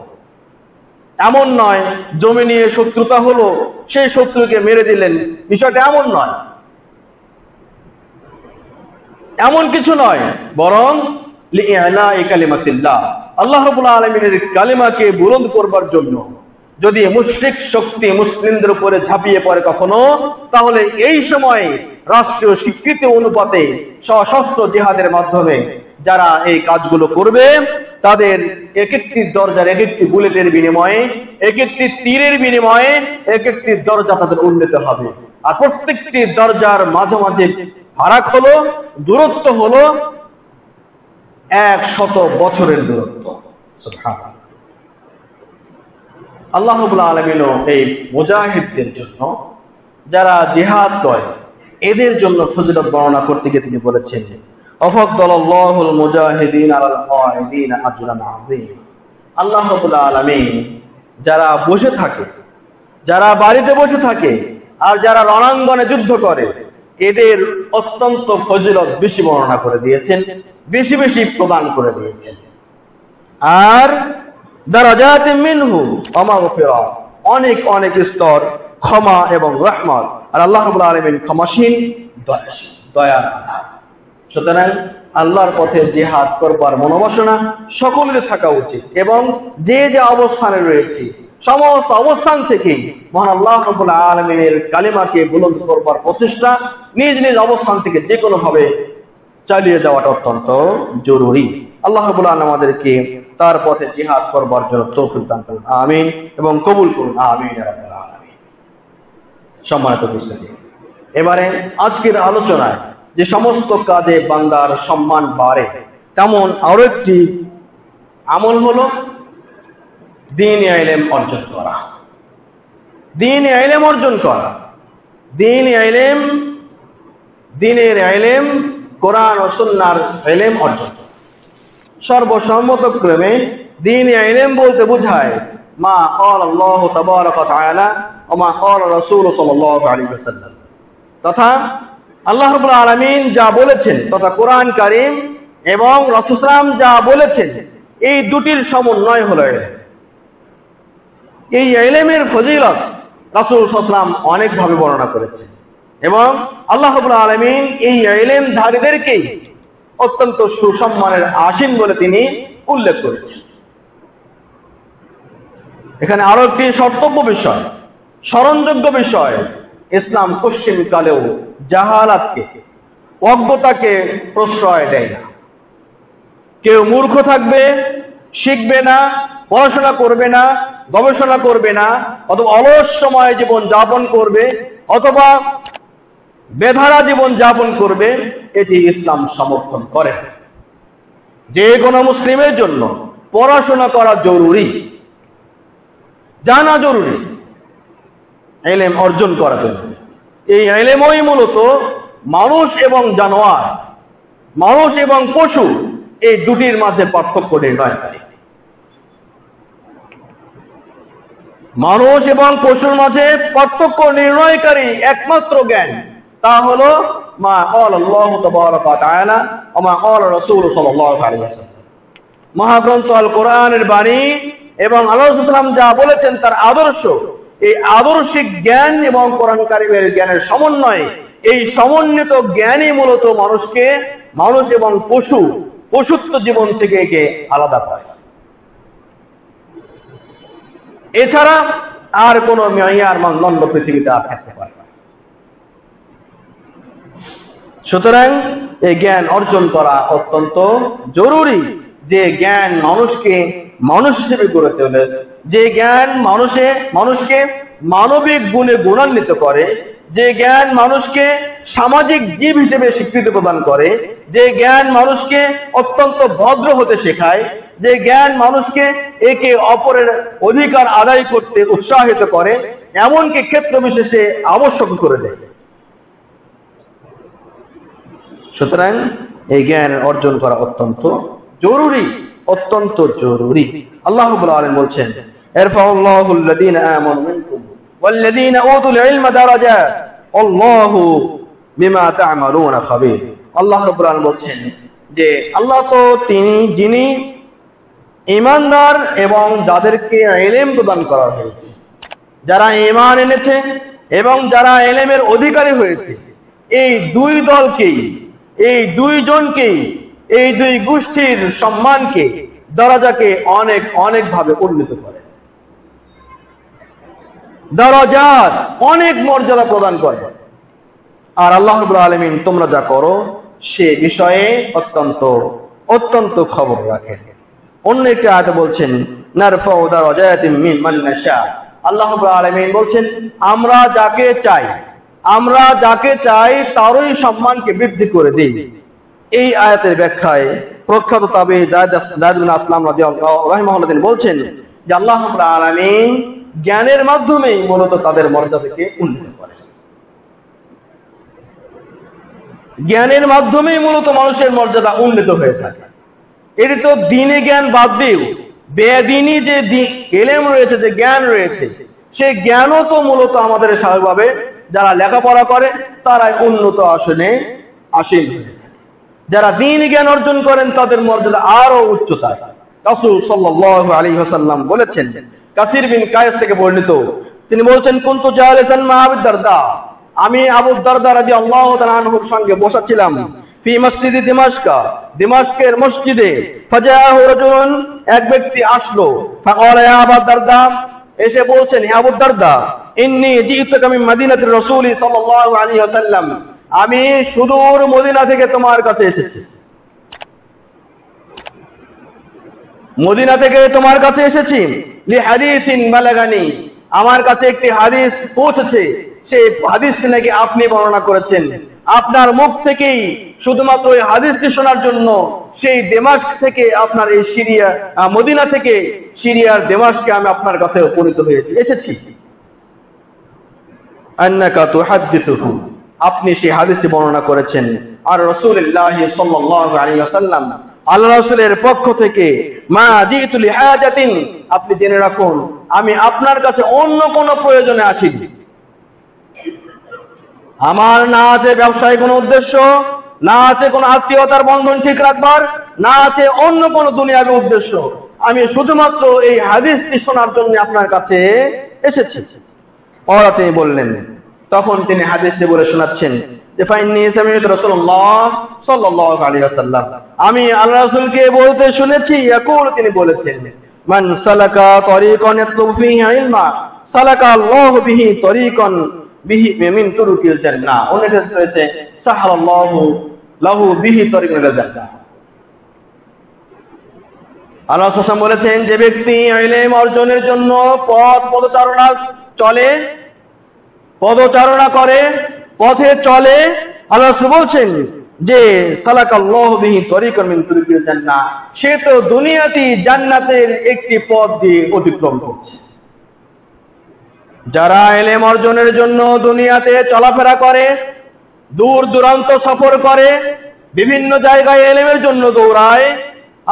এমন নয় জমি নিয়ে শত্রুতা হলো সেই শত্রুকে মেরে দিলেন, বিষয়টা এমন নয়, এমন কিছু নয়, বরং লিইলা'i কালিমাতিল্লাহ, আল্লাহ রাব্বুল আলামিনের কালিমাকে বুলন্দ করবার জন্য। যদি মুশরিক শক্তি মুসলিমদের উপরে ঝাঁপিয়ে পড়ে কখনো, তাহলে এই সময় রাষ্ট্রীয় স্বীকৃতি অনুপাতে সশস্ত্র জিহাদের মাধ্যমে যারা এই কাজগুলো করবে, তাদের এক একটি দরজার এক একটি বুলেটের বিনিময়ে, এক একটি তীরের বিনিময়ে এক একটি দরজা তাদের উন্নীত হবে। আর প্রত্যেকটি দরজার মাঝামাঝি ফারাক হলো, দূরত্ব হলো 100 বছরের দূরত্ব। সুবহানাল্লাহ। আল্লাহ রাব্বুল আলামিন এই মুজাহিদদের জন্য, যারা জিহাদ করে, এদের জন্য ফজিলত বর্ণনা করতে গিয়ে তিনি বলেছেন, আফাদালাল্লাহুল মুজাহিদিন আলাল কাঈদিন আজরান আযীম। আল্লাহ রাব্বুল আলামিন যারা বসে থাকে, যারা বাড়িতে বসে থাকে, আর যারা রণাঙ্গনে যুদ্ধ করে, এদের অত্যন্ত ফজিলত বেশি বর্ণনা করে দিয়েছেন, বেশি বেশি প্রদান করে দিয়েছেন। আর দারাজাতিন মিনহু ওয়া মাগফিরা, অনেক অনেক স্তর, ক্ষমা এবং রহমত। আর আল্লাহ রাব্বুল আলামিন ক্ষমাশীল, দয়াশীল, দয়া। সুতরাং আল্লাহর পথে জিহাদ করবার মনোবাসনা সকলের থাকা উচিত, এবং যে যে অবস্থানে রয়েছে সমস্ত অবস্থান থেকে মহান আল্লাহ রাব্বুল আলামিনের কালিমাকে বুলন্দ করবার প্রচেষ্টা নিজ নিজ অবস্থান থেকে যে কোনো ভাবে চালিয়ে যাওয়াটা অত্যন্ত জরুরি। আল্লাহ রাব্বুল আলামিন আমাদেরকে তার পথে জিহাদ করবার জন্য তৌফিক দান করুন, আমিন, এবং কবুল করুন, আমিন ইয়া রাব্বাল আলামিন। সম্মানিত উপস্থিতি, এবারে আজকের আলোচনায় যে সমস্ত কাজে বান্দার সম্মান বাড়ে তেমন আরো একটি আমল হলো দ্বীনি ইলম অর্জন করা। দ্বীনি ইলম অর্জন করা, দ্বীনি ইলম, দ্বীনের ইলম, কোরআন ও সুন্নাহর ইলম অর্জন করা। সর্বসম্মতক্রমে দ্বীনি ইলম বলতে বোঝায় মা ক্বালা আল্লাহু তাবারাকা ওয়া তাআলা ওয়া মা ক্বালা রাসূল সাল্লাল্লাহু আলাইহি ওয়াসাল্লাম, তথা আল্লাহ রাব্বুল আলামিন যা বলেছেন তথা কোরআন কারীম এবং রাসূল সাল্লাল্লাহু যা বলেছেন, এই দুটির সমন্বয় হলো ইলম। এই ইলমের ফজিলত রাসূল সাল্লাল্লাহু আলাইহি ওয়াসাল্লাম অনেকভাবে বর্ণনা করেছেন, এবং আল্লাহ রাব্বুল আলামিন এই ইলমধারীদেরকেই অত্যন্ত সুসম্মানের আসীন বলে তিনি উল্লেখ করেছেন। এখানে আরো একটি সর্তব্য বিষয়, স্মরণযোগ্য বিষয়, ইসলাম পশ্চিম কালেও জাহালাতকে, অজ্ঞতাকে প্রশ্রয় দেয় না। কেউ মূর্খ থাকবে, শিখবে না, পড়াশোনা করবে না, গবেষণা করবে না, অথবা অলস সময় জীবন যাপন করবে, অথবা বেধারা জীবন যাপন করবে, এটি ইসলাম সমর্থন করে। যে কোনো মুসলিমের জন্য পড়াশোনা করা জরুরি, জানা জরুরি, ইলম অর্জন করা জরুরি। এই ইলমই মূলত মানুষ এবং জানোয়ার, মানুষ এবং পশু, এই দুটির মাঝে পার্থক্য নির্ণয়কারী। মানুষ এবং পশুর মাঝে পার্থক্য নির্ণয়কারী একমাত্র জ্ঞান, তা হলো মা ক্বালা আল্লাহু তাবারাকা ওয়া তাআলা ওয়া মা ক্বালা রাসূল সাল্লাল্লাহু আলাইহি ওয়াসাল্লাম। মহাগ্রন্থ আল কোরআনের বাণী এবং আল্লাহ রাসূল সাল্লাল্লাহু যা বলেছেন তার আদর্শ, এই আদর্শিক জ্ঞান এবং কোরআন কারীমের জ্ঞানের সমন্বয়ে, এই সমন্বিত জ্ঞানই মূলত মানুষকে, মানুষ এবং পশু, পশুত্ব জীবন থেকে একে আলাদা করে। এছাড়া আর কোন মেয়ার মানদণ্ড পৃথিবীতে আর থাকতে পারে না। সুতরাং এই জ্ঞান অর্জন করা অত্যন্ত জরুরি। যে জ্ঞান মানুষকে মানুষ হিসেবে গড়ে তোলে, যে জ্ঞান মানুষকে মানবিক গুণে গুণান্বিত করে, যে জ্ঞান মানুষকে সামাজিক জীব হিসেবে স্বীকৃতি প্রদান করে, যে জ্ঞান মানুষকে অত্যন্ত ভদ্র হতে শেখায়, যে জ্ঞান মানুষকে একে অপরের অধিকার আদায় করতে উৎসাহিত করে, এমনকি ক্ষেত্র বিশেষে আবশ্যক করে দেয়। সুতরাং এই জ্ঞান অর্জন করা অত্যন্ত জরুরি, অত্যন্ত জরুরি। আল্লাহ রাব্বুল আলামিন বলছেন, ইরফাউল্লাহু আল্লাযীনা আমানু মিনকুম ওয়াল্লাযীনা উতুল ইলমা দারাজাত আল্লাহু বিমা তা'মালুনা খাবীর। আল্লাহ রাব্বুল আলামিন বলছেন যে আল্লাহ তো তিনি যিনি ঈমানদার এবং যাদেরকে ইলম প্রদান করা হয়েছে, যারা ঈমান এনেছে এবং যারা ইলমের অধিকারী হয়েছে, এই দুই দলকেই, এই দুইজনকেই, এই দুই গোষ্ঠীর সম্মানকে, দরজাকে অনেক অনেক ভাবে উন্নীত করে, দরজাত অনেক মর্যাদা প্রদান করে। আর আল্লাহ রাব্বুল আলামিন তোমরা যা করো সে বিষয়ে অত্যন্ত অত্যন্ত খবর রাখেন। অন্য একটি আয়াতে বলছেন, নারফাউ দারাজাতিন মিম্মান নাশা। আল্লাহ রাব্বুল আলামিন বলছেন, আমরা যাকে চাই তারই সম্মানকে বৃদ্ধি করে দিই। এই আয়াতের ব্যাখ্যায় প্রখ্যাত তাবেঈ যায়েদ বিন আসলাম রাহিমাহুল্লাহ বলছেন যে আল্লাহ রাব্বুল আলামিন জ্ঞানের মাধ্যমেই মূলত তাদের মর্যাদাকে উন্নীত করেন। জ্ঞানের মাধ্যমেই মূলত মানুষের মর্যাদা উন্নীত হয়ে থাকে। এটি তো দ্বীনি জ্ঞান বাদ দিয়েও বেদ্বীনি যে ইলম রয়েছে, যে জ্ঞান রয়েছে, সেই জ্ঞানও তো মূলত আমাদের স্বাভাবিকভাবে যারা লেখাপড়া করে তারাই উন্নত আসনে আসীন। যারা দ্বীনি জ্ঞান অর্জন করেন তাদের মর্যাদা আরো উচ্চতায়, রাসূল সাল্লাল্লাহু আলাইহি ওয়াসাল্লাম বলেছেন। কাসির বিন কায়েস থেকে বর্ণিত, তিনি বলছেন, কুনতু জালিসান মা আবু দারদা, আমি আবু দারদা রাদিয়াল্লাহু তাআলা আনহুর সঙ্গে বসেছিলাম ফি মসজিদে দিমাশকা, দিমাশকের মসজিদে। ফাজাআহু রাজুলুন, এক ব্যক্তি আসলো। ফাকালা ইয়া আবু দারদা, এসে বলছেন, হে আবু দারদা, ইন্নী জিতুকা মিন মাদিনাতির রাসূল সাল্লাল্লাহু আলাইহি ওয়াসাল্লাম, আমি সুদূর মদিনা থেকে তোমার কাছে এসেছি, মদিনা থেকে তোমার কাছে এসেছি। লি হাদিসিন বালাগানি, আমার কাছে একটি হাদিস পৌঁছেছে, সেই হাদিসটি নাকি আপনি বর্ণনা করেছেন। আপনার মুখ থেকেই শুধুমাত্র ওই হাদিসটি শোনার জন্য সেই দেমাস্ক থেকে আপনার এই সিরিয়া, মদিনা থেকে সিরিয়ার দেমাস্কে আমি আপনার কাছে উপনীত হয়েছি, এসেছি। আন্নাকা তুহাদ্দিসুহু, আপনি সেই হাদিসটি বর্ণনা করেছেন। আর রাসূলুল্লাহ সাল্লাল্লাহু আলাইহি ওয়াসাল্লাম, আল্লাহ রাসূলের পক্ষ থেকে, মা জিতু লিহাজাতিন, আপনি জেনে রাখুন আমি আপনার কাছে অন্য কোনো প্রয়োজনে আসিনি। আমার না আছে ব্যবসায়িক কোনো উদ্দেশ্য, না আছে কোনো আত্মীয়তার বন্ধন ঠিক রাখবার, না আছে অন্য কোনো দুনিয়াবী উদ্দেশ্য। আমি শুধুমাত্র এই হাদিসটি শোনার জন্য আপনার কাছে এসেছি। ওরা তিনি বললেন, তখন তিনি হাদিসটি বলে শোনাচ্ছেন যে, ফাইন্নী সামি'তু রাসূলুল্লাহ সাল্লাল্লাহু আলাইহি ওয়াসাল্লাম, আমি আল্লাহ রাসূলকে বলতে শুনেছি, ইয়াকুল, তিনি বলেছেন, মান সালাকা তরিকান ইয়াতলুবু ফীহি ইলমা সালাকা আল্লাহু বিহি তরিকান বিহি মিন তুরুকিল জান্নাহ। অন্যটা হয়েছে সাহালাল্লাহু লাহু বিহি তরিকান ইলাল জান্নাহ। আল্লাহ রাসূল বলেছেন, যে ব্যক্তি ইলম অর্জনের জন্য পদচারণা করে, পথে চলে, আল্লাহ রাসূল বলছেন যে সালাকাল্লাহু বিহি তরিকান মিন তুরুকিল জান্নাহ, সে তো দুনিয়াতেই জান্নাতের একটি পথ দিয়ে অতিক্রম করছে। যারা ইলম অর্জনের জন্য দুনিয়াতে চলাফেরা করে, দূর দূরান্ত সফর করে, বিভিন্ন জায়গায় ইলমের জন্য দৌড়ায়,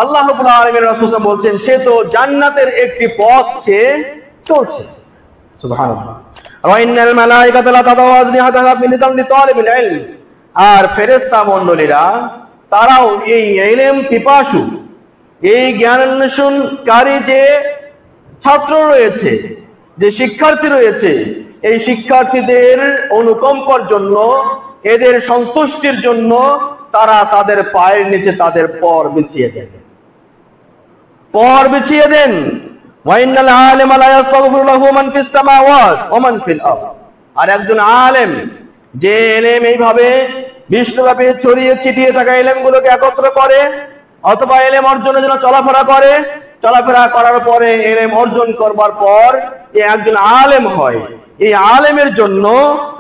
আল্লাহ রাব্বুল আলামিন রাসূল বলছেন সে তো জান্নাতের একটি পথ সে চলছে। সুবহানাল্লাহ। ওয়া ইন্নাল মালায়েকাতা লা তাদাউ আজনিহাতাহা লিতালিবিল ইলম, আর ফেরেশতা মণ্ডলীরা তারাও এই ইলম পিপাসু, এই জ্ঞান অন্বেষণকারী যে ছাত্র রয়েছে, যে শিক্ষার্থী রয়েছে, এই শিক্ষার্থীদের অনুকম্পার জন্য, এদের সন্তুষ্টির জন্য তারা তাদের পায়ের নিচে তাদের পর বিছিয়ে দেন, পর বিছিয়ে দেন। ওয়া ইন্নাল আলিমা লা ইয়াস্তাগফিরু লাহু মান ফিস সামাওয়াত ওয়া মান ফিল আরদ, আর একজন আলেম যে ইলম এইভাবে বিশ্বব্যাপী ছড়িয়ে ছিটিয়ে থাকা ইলমগুলোকে একত্র করে, অথবা ইলম অর্জনের জন্য চলাফেরা করার পরে ইলম অর্জন করবার পর এ একজন আলেম হয়, এই আলেমের জন্য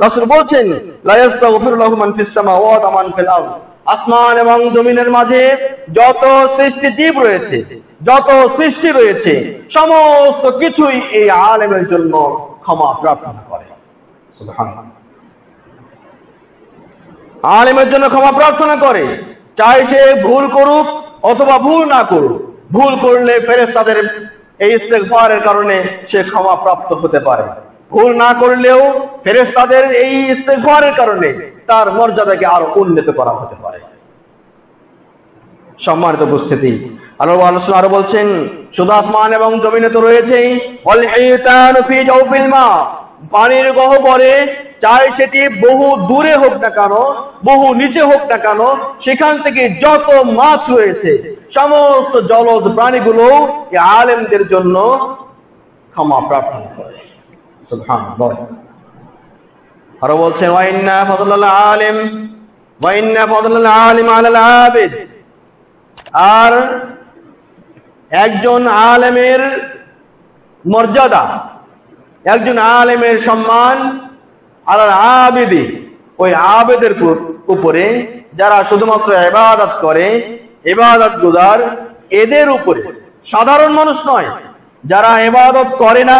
রাসূল বলছেন, লা ইয়াস্তাগফিরু লাহু মান ফিস সামাওয়াত ওয়া মান ফিল আরদ, আসমান এবং জমিনের মাঝে যত সৃষ্টি জীব রয়েছে, যত সৃষ্টি রয়েছে, সমস্ত কিছুই এই আলেমের জন্য ক্ষমা প্রার্থনা করে। সুবহানাল্লাহ। আলেমের জন্য ক্ষমা প্রার্থনা করে, চাই সে ভুল করুক অথবা ভুল না করুক। ভুল করলে ফেরেশতাদের এই ইস্তেগফারের কারণে সে ক্ষমা প্রাপ্ত হতে পারে, ভুল না করলেও ফেরেশতাদের এই ইস্তেগফারের কারণে তার মর্যাদাকে আরো উন্নত করা হতে পারে। সম্মানিত উপস্থিতি, আল্লাহ আরো বলছেন, শুধু আসমান এবং জমিনে তো রয়েছেই, ওয়াল হিতানু ফি জাওফিল মা, পানির গহ্বরে, চাই সেটি বহু দূরে হোক না কেন, বহু নিচে হোক না কেন, সেখান থেকে যত মাছ রয়েছে, সমস্ত জলজ প্রাণীগুলো এই আলেমদের জন্য ক্ষমা প্রার্থনা করে। সুবহানাল্লাহ। আরো বলছেন, ওয়া ইন্না ফাদলাল আলিম আলাল আবিদ, আর একজন আলেমের মর্যাদা, একজন আলেমের সম্মান, আলাল আবিদি, ওই আবেদের উপরে, যারা শুধুমাত্র ইবাদত করে, ইবাদত গুজার, এদের উপরে, সাধারণ মানুষ নয়, যারা ইবাদত করে না,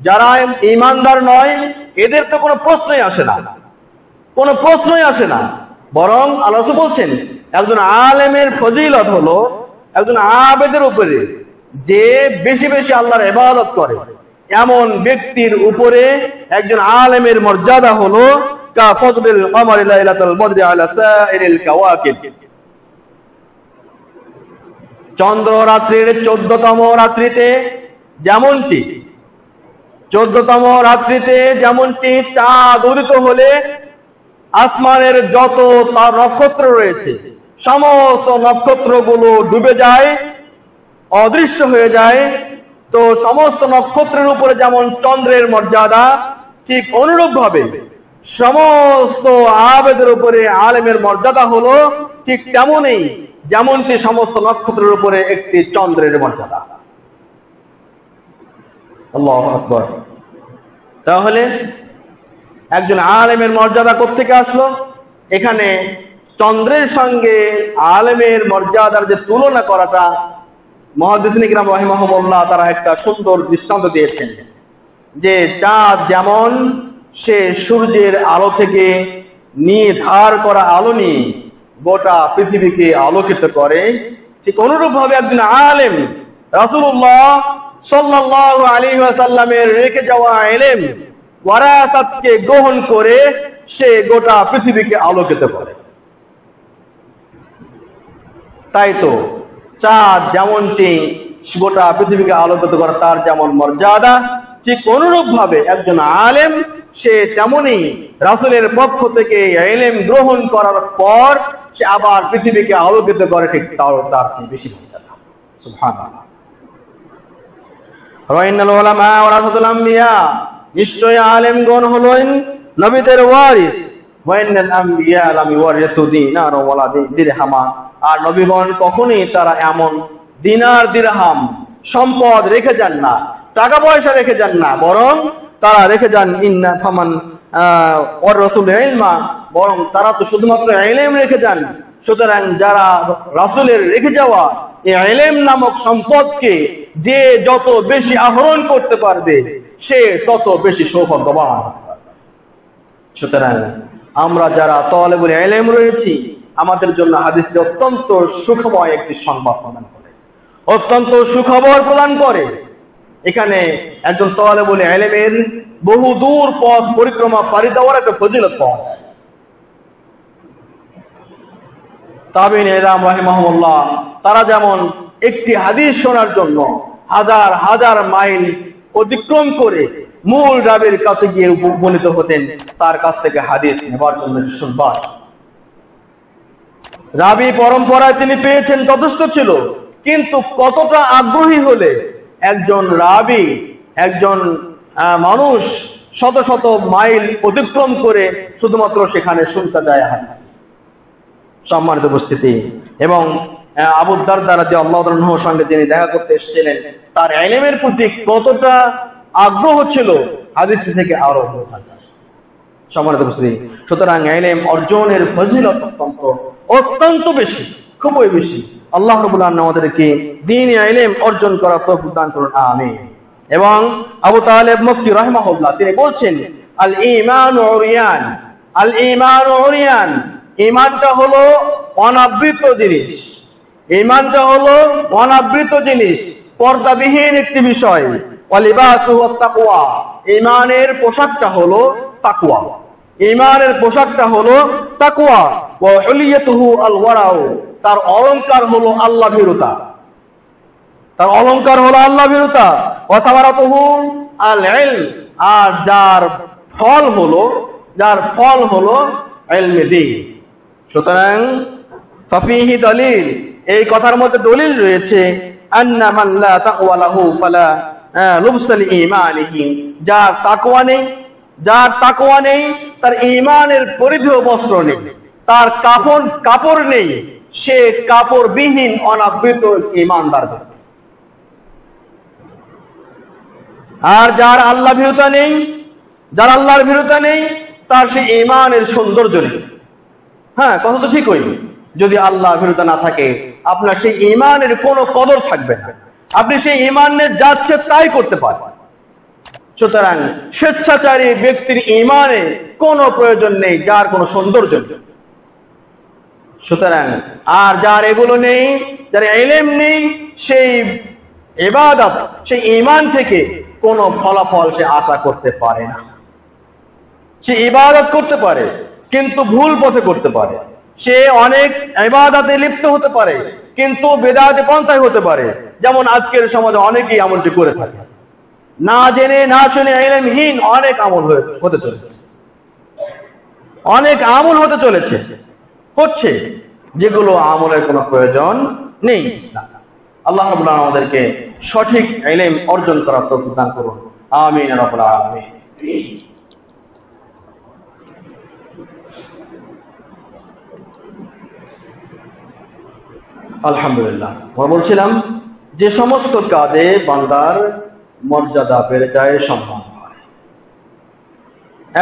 যারা ঈমানদার নয়, এদের তো কোনো প্রশ্নই আসে না, কোনো প্রশ্নই আসে না। বরং আল্লাহ বলছেন, একজন আলেমের ফজিলত হলো একজন আবেদের উপরে, যে বেশি বেশি আল্লাহর ইবাদত করে, এমন ব্যক্তির উপরে একজন আলেমের মর্যাদা হলো কা ফজলিল কমারি লাইলাতুল বদরি আলা সাইরিল কাওয়াকিব, চন্দ্র রাত্রির 14তম রাত্রিতে যেমনটি চাঁদ উদিত হলে আসমানের যত তার নক্ষত্র রয়েছে সমস্ত নক্ষত্রগুলো ডুবে যায়, অদৃশ্য হয়ে যায়। তো সমস্ত নক্ষত্রের উপরে যেমন চন্দ্রের মর্যাদা, ঠিক অনুরূপভাবে সমস্ত আবেদের উপরে আলেমের মর্যাদা হলো ঠিক তেমনই যেমনটি সমস্ত নক্ষত্রের উপরে একটি চন্দ্রের মর্যাদা। আল্লাহু আকবার। তাহলে একজন আলেমের মর্যাদা কোত্থেকে আসলো? এখানে চন্দ্রের সঙ্গে আলেমের মর্যাদার যে তুলনা করাটা, মুহাদ্দিসিন কিরাম রাহিমাহুমুল্লাহ তারা একটা সুন্দর দৃষ্টান্ত দিয়েছেন যে চাঁদ যেমন সে সূর্যের আলো থেকে নিয়ে ধার করা আলো নিয়ে গোটা পৃথিবীকে আলোকিত করে, ঠিক অনুরূপভাবে একজন আলেম রাসূলুল্লাহ সাল্লাল্লাহু আলাইহি ওয়াসাল্লামের রেখে যাওয়া ইলম ওয়ারাসাতকে গ্রহণ করে সে গোটা পৃথিবীকে আলোকিত করে। তাই তো চাঁদ যেমনটি গোটা পৃথিবীকে আলোকিত করে তার যেমন মর্যাদা, ঠিক অনুরূপভাবে একজন আলেম সে তেমনি রাসূলের পক্ষ থেকে ইলম গ্রহণ করার পর সে আবার পৃথিবীকে আলোকিত করে, ঠিক তার চেয়ে বেশি মর্যাদা। সুবহানাল্লাহ। ওয়াইনাল উলামা ওয়ারাসাতুল আম্বিয়া, নিশ্চয় আলেমগণ হলেন নবীদের ওয়ারিস। ওয়াইনাল আম্বিয়া লাম ইওয়ারিসু দিনার ওয়ালা দিরহামা, আর নবীগণ কখনোই তারা এমন দিনার দিরহাম সম্পদ রেখে যান না, টাকা পয়সা রেখে যান না, বরং তারা রেখে যান ইন্না ফামান ওয়ার রাসূল ইলমা, বরং তারা তো শুধুমাত্র ইলম রেখে যান। সুতরাং যারা রাসূলের রেখে যাওয়া এই ইলম নামক সম্পদকে যে যত বেশি আহরণ করতে পারবে সে তত বেশি সৌভাগ্যবান। সুতরাং আমরা যারা তালেবুল ইলম রয়েছি আমাদের জন্য হাদিসটি অত্যন্ত সুখময় একটি সংবাদ প্রদান করে, অত্যন্ত সুখবর প্রদান করে। এখানে একজন তালেবুল ইলমের বহু দূর পথ পরিক্রমা পাড়ি দেওয়ার একটা ফজিলত পাওয়া যায়। তাবিঈন ইরাম রাহিমাহুমুল্লাহ তারা যেমন একটি হাদিস শোনার জন্য হাজার হাজার মাইল অতিক্রম করে মূল রাবীর কাছে গিয়ে উপনীত হতেন তার কাছ থেকে হাদিস নেবার জন্য শুনবার। রাবী পরম্পরায় তিনি পেয়েছেন যথেষ্ট ছিল, কিন্তু কতটা আগ্রহী হলে একজন রাবী, একজন মানুষ শত শত মাইল অতিক্রম করে শুধুমাত্র সেখানে শুনতে যায় হাদিস। সম্মানিত উপস্থিতি, এবং আবু দারদা রাদিয়াল্লাহু আনহুর সঙ্গে যিনি দেখা করতে এসেছিলেন তার ইলমের প্রতি কতটা আগ্রহ ছিল হাদিস থেকে আরো বোঝা যায়। সম্মানিত উপস্থিতি, সুতরাং ইলম অর্জনের ফজিলত অত্যন্ত বেশি, খুবই বেশি। আল্লাহ রাব্বুল আলামিন আমাদেরকে দ্বীনি ইলম অর্জন করার তৌফিক দান করুন, আমিন। এবং আবু তালেব মুফতি রাহিমাহুল্লাহ তিনি বলছেন আল ঈমানু উরিয়ান, আল ঈমানু উরিয়ান, ঈমানটা হলো অনাবৃত জিনিস, ঈমানটা হলো অনাবৃত জিনিস, পর্দাবিহীন একটি বিষয়। ওয়ালিবাসুহু তাকওয়া, ঈমানের পোশাকটা হলো তাকওয়া, ঈমানের পোশাকটা হলো তাকওয়া। ওয়া হুলিয়াতুহু আল ওয়ারাউ, তার অলংকার হলো আল্লাহ ভীরুতা, তার অলংকার হলো আল্লাহ ভীরুতা। ওয়া সামারাতুহু আল ইলম, আর যার ফল হলো ইলমে দ্বীন। সুতরাং ফাফিহি দলিল, এই কথার মধ্যে দলিল রয়েছে আন্না মান লা তাকওয়া লাহু ফালা লুবসাল ঈমানিহি, যার তাকওয়া নেই তার ঈমানের পরিধেয় বস্ত্র নেই, তার কাপড় নেই, সে কাপড়বিহীন অনাবৃত ঈমানদার। আর যার আল্লাহ ভীরুতা নেই, যার আল্লাহর ভীরুতা নেই তার সেই ঈমানের সৌন্দর্য নেই। হ্যাঁ, কথা তো ঠিকই। যদি আল্লাহ ভীরুতা না থাকে আপনার সেই ঈমানের কোনো কদর থাকবে না, আপনি সেই ঈমানের যাচ্ছে তাই করতে পারবেন। সুতরাং স্বেচ্ছাচারী ব্যক্তির ঈমানে কোনো প্রয়োজন নেই, যার কোনো সৌন্দর্য নেই। সুতরাং আর যার এগুলো নেই, যার ইলম নেই, সেই ইবাদত, সেই ঈমান থেকে কোনো ফলাফল সে আশা করতে পারে না। সে ইবাদত করতে পারে কিন্তু ভুল পথে করতে পারে, সে অনেক ইবাদতে লিপ্ত হতে পারে কিন্তু বেদাতে পন্থায় হতে পারে। যেমন আজকের সমাজে অনেকেই আমলটি করে থাকে, না জেনে না শুনে ইলমহীন অনেক আমল হতে চলেছে, অনেক আমল হতে চলেছে হচ্ছে, যেগুলো আমলের কোনো প্রয়োজন নেই। আল্লাহ রাব্বুল আলামিন আমাদেরকে সঠিক ইলম অর্জন করার তৌফিক দান করুন। আমিন ইয়া রাব্বাল আলামিন। আলহামদুলিল্লাহ, আমরা বলছিলাম যে সমস্ত কাজে বান্দার মর্যাদা বেড়ে যায়, সম্মান হয়।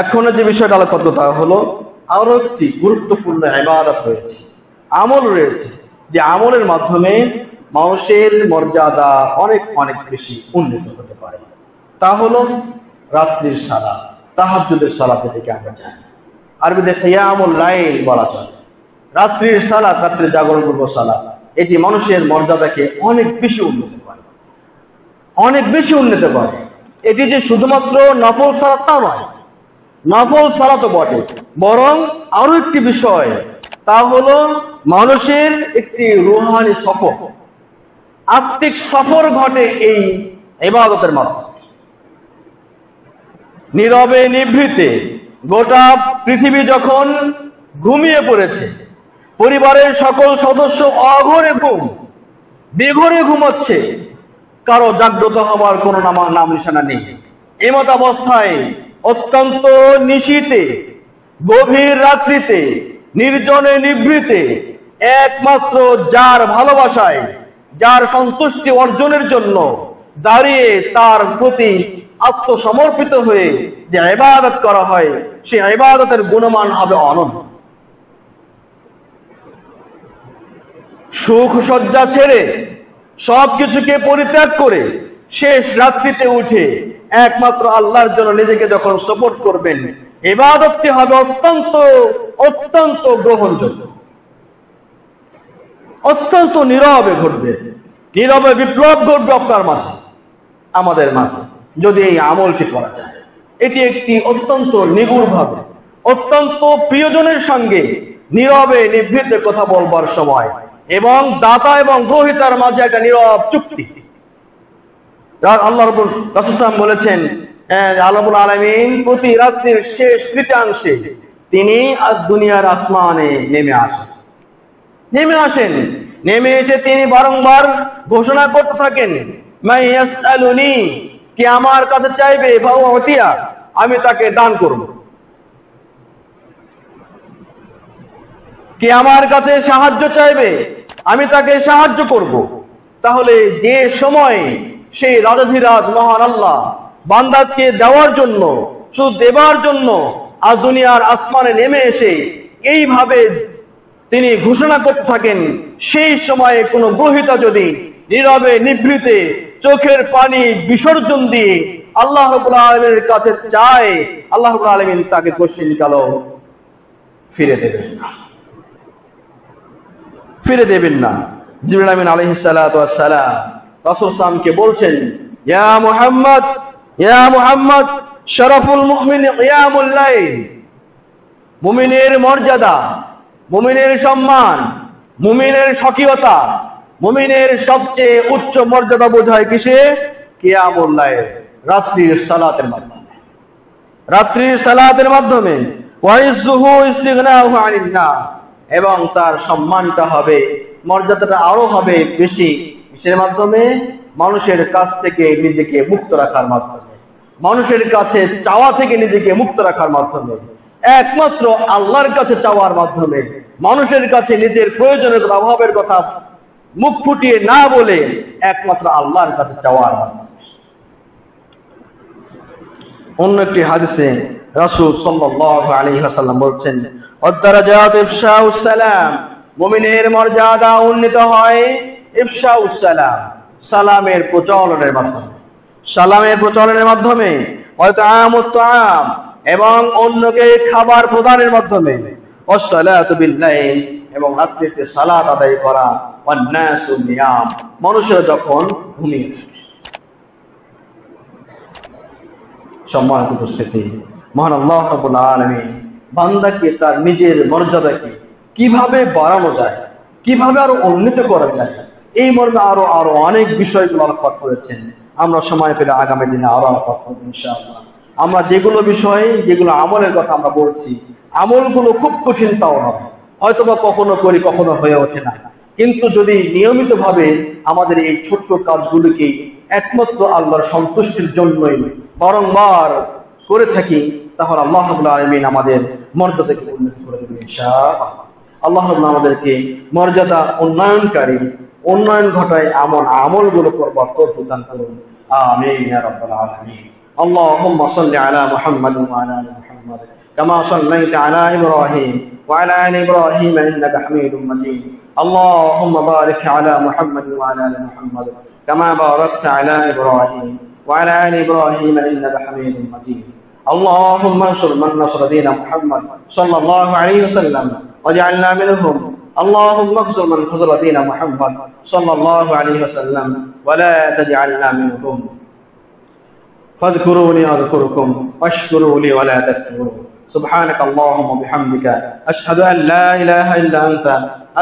এখনো যে বিষয়টা আলোচনা করতে, তা হলো আরো একটি গুরুত্বপূর্ণ ইবাদত রয়েছে, আমল রয়েছে, যে আমলের মাধ্যমে মানুষের মর্যাদা অনেক অনেক বেশি উন্নত হতে পারে। তা হলো রাত্রির সালাত, তাহাজ্জুদের সালাতের দিকে আমরা যাই। আরবিতে কিয়ামুল লাইল বলা হয়। রাত্রির সালাত, রাত্রে জাগরণ পূর্ব সালাত, এটি মানুষের মর্যাদাকে অনেক বেশি উন্নত করে, অনেক বেশি উন্নত করে। এটি যে শুধুমাত্র নফল সালাত তা নয়, নফল সালাতও বটে, বরং আরো একটি বিষয়, তা হলো মানুষের একটি রূহানি সফর, আত্মিক সফর ঘটে এই ইবাদতের মাধ্যমে। নীরবে নিভৃতে গোটা পৃথিবী যখন ঘুমিয়ে পড়েছে, পরিবারের সকল সদস্য অঘরে ঘুম, বেঘরে ঘুমাচ্ছে, কারো জাগ্রত হওয়ার কোনো নাম নিশানা নেই। এমত অবস্থায় অত্যন্ত নিশীতে, গভীর রাত্রিতে, নির্জনে নিভৃতে একমাত্র যার ভালোবাসায়, যার সন্তুষ্টি অর্জনের জন্য দাঁড়িয়ে তার প্রতি আত্মসমর্পিত হয়ে যে ইবাদত করা হয়, সে ইবাদতের গুণমান হবে অনন্ত। সুখ সজ্জা ছেড়ে সবকিছুকে পরিত্যাগ করে শেষ রাত্রিতে উঠে একমাত্র আল্লাহর জন্য নিজেকে যখন সাপোর্ট করবেন, ইবাদতটি হবে অত্যন্ত অত্যন্ত গ্রহণযোগ্য, অত্যন্ত নীরবে ঘটবে, নীরবে বিপ্লব ঘটবে আপনার মাঝে, আমাদের মাঝে, যদি এই আমলটি করা যায়। এটি একটি অত্যন্ত নিগুড়ভাবে, অত্যন্ত প্রিয়জনের সঙ্গে নীরবে নিভৃতে কথা বলবার সময়, এবং দাতা এবং গ্রহীতার মাঝে একটা নীরব চুক্তি। আল্লাহ রাসূল বলেছেন, আল্লাহ রাব্বুল আলামিন প্রতি রাত্রির শেষ তৃতীয়াংশে তিনি আজ দুনিয়ার আসমানে নেমে আসেন, নেমে এসে তিনি বারংবার ঘোষণা করতে থাকেন, মান ইয়াসআলুনি, কে আমার কাছে চাইবে, ফাউতিয়া, আমি তাকে দান করব। কে আমার কাছে সাহায্য চাইবে, আমি তাকে সাহায্য করব। তাহলে যে সময় সেই রাজাধিরাজ মহান আল্লাহ বান্দাকে দেওয়ার জন্য, শুধু দেবার জন্য আজ দুনিয়ার আসমানে নেমে এসে এইভাবে তিনি ঘোষণা করতে থাকেন, সেই সময়ে কোনো গ্রহীতা যদি নীরবে নিভৃতে চোখের পানি বিসর্জন দিয়ে আল্লাহ রাব্বুল আলামিনের কাছে চায়, আল্লাহ রাব্বুল আলামিন তাকে কঠিন কালো ফিরে দেবেন না। জিবরাইল আমিন আলাইহিস সালাতু ওয়াস সালাম রাসূল সাল্লামকে বলছেন, ইয়া মুহাম্মদ শরফুল মুমিন কিয়ামুল লাইল, মুমিনের মর্যাদা, মুমিনের সম্মান, মুমিনের স্বকীয়তা, মুমিনের সবচেয়ে উচ্চ মর্যাদা বোঝায় কিসে? কিয়ামুল লাইল, রাত্রির সালাতের মাধ্যমে, রাত্রির সালাতের মাধ্যমে। ওয়াইজুহু ইস্তিগনাহু আনিন নাস, এবং তার সম্মানটা হবে, মর্যাদাটা আরো হবে বেশি, কিসের মাধ্যমে? মানুষের কাছ থেকে নিজেকে মুক্ত রাখার মাধ্যমে, মানুষের কাছে চাওয়া থেকে নিজেকে মুক্ত রাখার মাধ্যমে, একমাত্র আল্লাহর কাছে চাওয়ার মাধ্যমে, মানুষের কাছে নিজের প্রয়োজনের অভাবের কথা মুখ ফুটিয়ে না বলে একমাত্র আল্লাহর কাছে চাওয়ার মাধ্যমে। অন্য একটি হাদিসে রাসূল সাল্লাল্লাহু আলাইহি ওয়াসাল্লাম বলছেন, আদ-দারাজাত ইফশাউস সালাম, মুমিনের মর্যাদা উন্নীত হয় ইফশাউস সালাম, সালামের প্রচলনের মাধ্যমে, সালামের প্রচলনের মাধ্যমে, ওয়া তাআমুত তাআম, এবং অন্যকে খাবার প্রদানের মাধ্যমে, ওয়াস-সালাতু বিল-লাইল, এবং রাত্রিতে সালাত আদায় করা, ওয়ান-নাসু নিয়াম, মানুষেরা যখন ঘুমিয়ে থাকে। সম্মানিত উপস্থিতি, মহান আল্লাহ রাব্বুল আলামিন বান্দাকে তার নিজের মর্যাদাকে কিভাবে বাড়ানো যায়, কিভাবে আরো উন্নীত করা যায়, এই মর্মে আরো আরো অনেক বিষয়গুলো আলোকপাত করেছেন। আমরা সময় পেলে আগামী দিনে আরো আলোকপাত করবো ইনশাআল্লাহ। আমরা যেগুলো বিষয়ে, যেগুলো আমলের কথা আমরা বলছি, আমলগুলো খুব কঠিন তাও নয়, হয়তোবা কখনো করি কখনো হয়ে ওঠে না, কিন্তু যদি নিয়মিতভাবে আমাদের এই ছোট্ট কাজগুলিকে একমাত্র আল্লাহর সন্তুষ্টির জন্যই বারংবার করে থাকি, তাহলে আল্লাহ রাব্বুল আলামিন আমাদের মর্যাদাকে উন্নত করে দেবেন ইনশাআল্লাহ। আল্লাহ রাব্বুল আমাদেরকে মর্যাদা উন্নয়নকারী, উন্নয়ন ঘটায় এমন আমলগুলো করবার তৌফিক দান করুন। আমিন ইয়া রাব্বাল আলামিন। اللهم صل على محمد وعلى ال محمد كما صليت على ابراهيم وعلى ال ابراهيم انك حميد مجيد. اللهم بارك على محمد وعلى ال محمد كما باركت على ابراهيم وعلى ال ابراهيم انك حميد مجيد. اللهم انصر من نصر دين محمد صلى الله عليه وسلم واجعلنا منهم. اللهم اغفر من خذل دين محمد صلى الله عليه وسلم ولا تجعلنا منهم. فاذكروني اذكركم واشكروا لي ولا تكفرون. سبحانك اللهم وبحمدك اشهد ان لا اله الا انت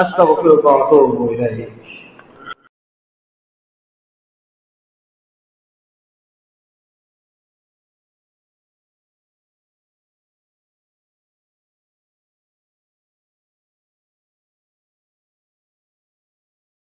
استغفرك واتوب اليك.